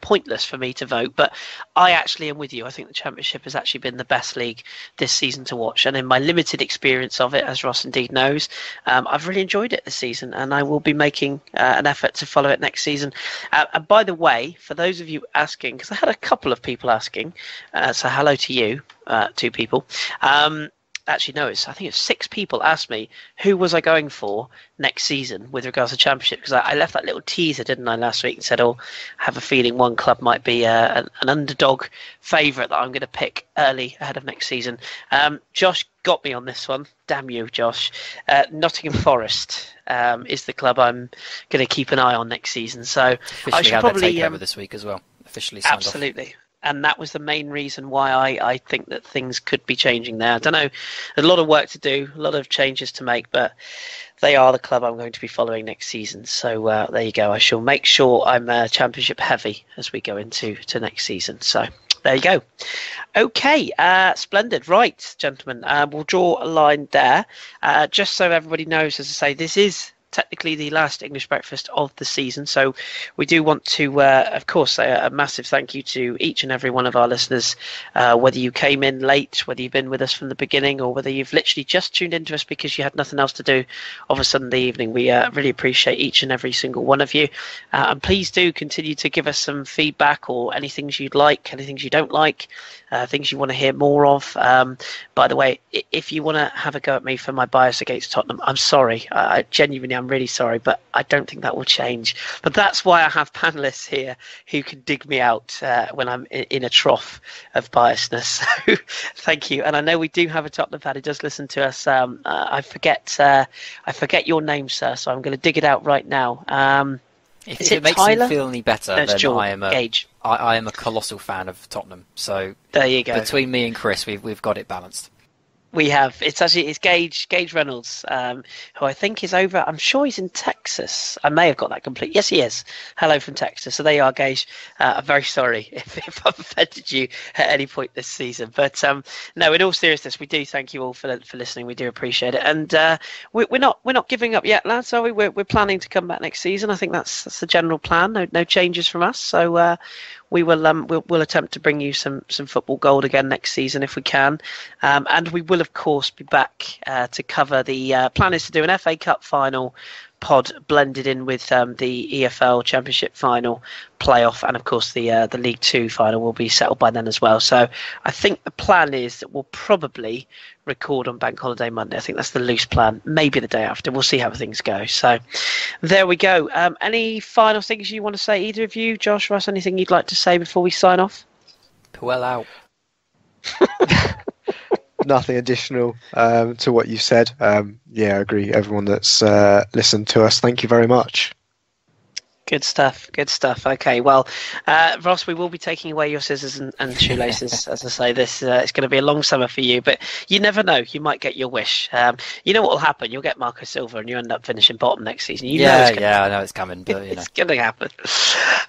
S1: pointless for me to vote, but I actually am with you. I think the Championship has actually been the best league this season to watch, and in my limited experience of it, as Ross indeed knows, I've really enjoyed it this season, and I will be making an effort to follow it next season. And by the way, for those of you asking, because I had a couple of people asking, so hello to you, 2 people. Actually, no, I think it's 6 people asked me who was I going for next season with regards to Championship, because I left that little teaser, didn't I, last week, and said, I have a feeling one club might be an underdog favourite that I'm going to pick early ahead of next season. Josh got me on this one. Damn you, Josh. Nottingham Forest is the club I'm going to keep an eye on next season. So
S2: officially
S1: I should probably
S2: takeover this week as well. Officially signed
S1: absolutely.
S2: Off.
S1: And that was the main reason why I think that things could be changing there. I don't know. There's a lot of work to do, a lot of changes to make, but they are the club I'm going to be following next season. So there you go. I shall make sure I'm Championship heavy as we go into next season. So there you go. Okay, splendid. Right, gentlemen, we'll draw a line there. Just so everybody knows, as I say, this is technically the last English breakfast of the season, so we do want to of course say a massive thank you to each and every one of our listeners, whether you came in late, whether you've been with us from the beginning, or whether you've literally just tuned into us because you had nothing else to do of a Sunday evening. We really appreciate each and every single one of you, and please do continue to give us some feedback, or any things you'd like, any things you don't like, things you want to hear more of. By the way, if you want to have a go at me for my bias against Tottenham, I'm sorry. I'm really sorry, but I don't think that will change. But that's why I have panelists here who can dig me out when I'm in a trough of biasness. So thank you. And I know we do have a Tottenham fan who does listen to us. I forget your name, sir, so I'm going to dig it out right now.
S2: If it makes
S1: Tyler?
S2: you feel any better,
S1: No,
S2: then
S1: George,
S2: I am a colossal fan of Tottenham. So
S1: there you go.
S2: Between me and Kris, we've got it balanced.
S1: We have. It's Gage Reynolds, who I think is over. I'm sure he's in Texas. I may have got that complete. Yes, he is. Hello from Texas. So there you are, Gage. I'm very sorry if I've offended you at any point this season. But no, in all seriousness, we do thank you all for listening. We do appreciate it, and we're not giving up yet, lads. Are we? We're planning to come back next season. I think that's the general plan. No changes from us. So. We'll attempt to bring you some football gold again next season if we can, and we will of course be back to cover the plan is to do an FA Cup final pod blended in with the EFL Championship final playoff, and of course the League Two final will be settled by then as well. So I think the plan is that we'll probably record on Bank Holiday Monday. I think that's the loose plan. Maybe the day after. We'll see how things go. So there we go. Any final things you want to say, either of you, Josh, Russ? Anything you'd like to say before we sign off?
S2: Well out.
S3: Nothing additional to what you said. Yeah, I agree. Everyone that's listened to us, thank you very much.
S1: Good stuff. Okay, well, Ross, we will be taking away your scissors and shoelaces. As I say, this it's going to be a long summer for you, but you never know. You might get your wish. You know what will happen? You'll get Marco Silva, and you end up finishing bottom next season.
S2: I know it's coming, but
S1: it's going to happen.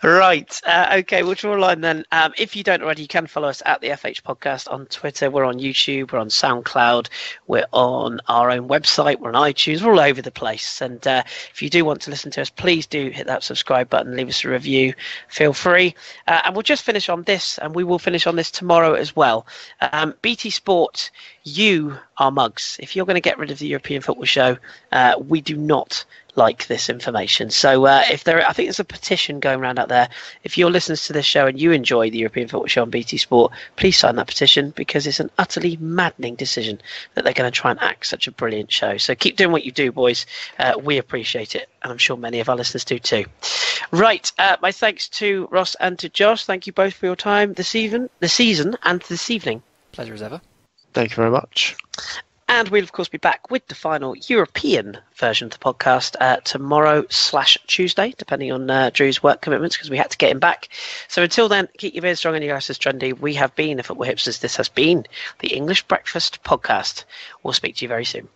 S1: Right. Okay, we'll draw a line then. If you don't already, you can follow us at the FH Podcast on Twitter. We're on YouTube. We're on SoundCloud. We're on our own website. We're on iTunes. We're all over the place. And if you do want to listen to us, please do hit that subscribe button, leave us a review, feel free, and we'll just finish on this, and we will finish on this tomorrow as well. BT Sport, you are mugs. If you're going to get rid of the European Football Show, we do not like this information. So I think there's a petition going around out there. If you're listeners to this show and you enjoy the European Football Show on BT Sport, please sign that petition, because it's an utterly maddening decision that they're going to try and axe such a brilliant show. So keep doing what you do, boys. We appreciate it, and I'm sure many of our listeners do too. Right, my thanks to Ross and to Josh. Thank you both for your time this season and this evening.
S2: Pleasure as ever.
S3: Thank you very much.
S1: And we'll, of course, be back with the final European version of the podcast tomorrow/Tuesday, depending on Drew's work commitments, because we had to get him back. So until then, keep your ears strong and your glasses trendy. We have been the Football Hipsters. This has been the English Breakfast Podcast. We'll speak to you very soon.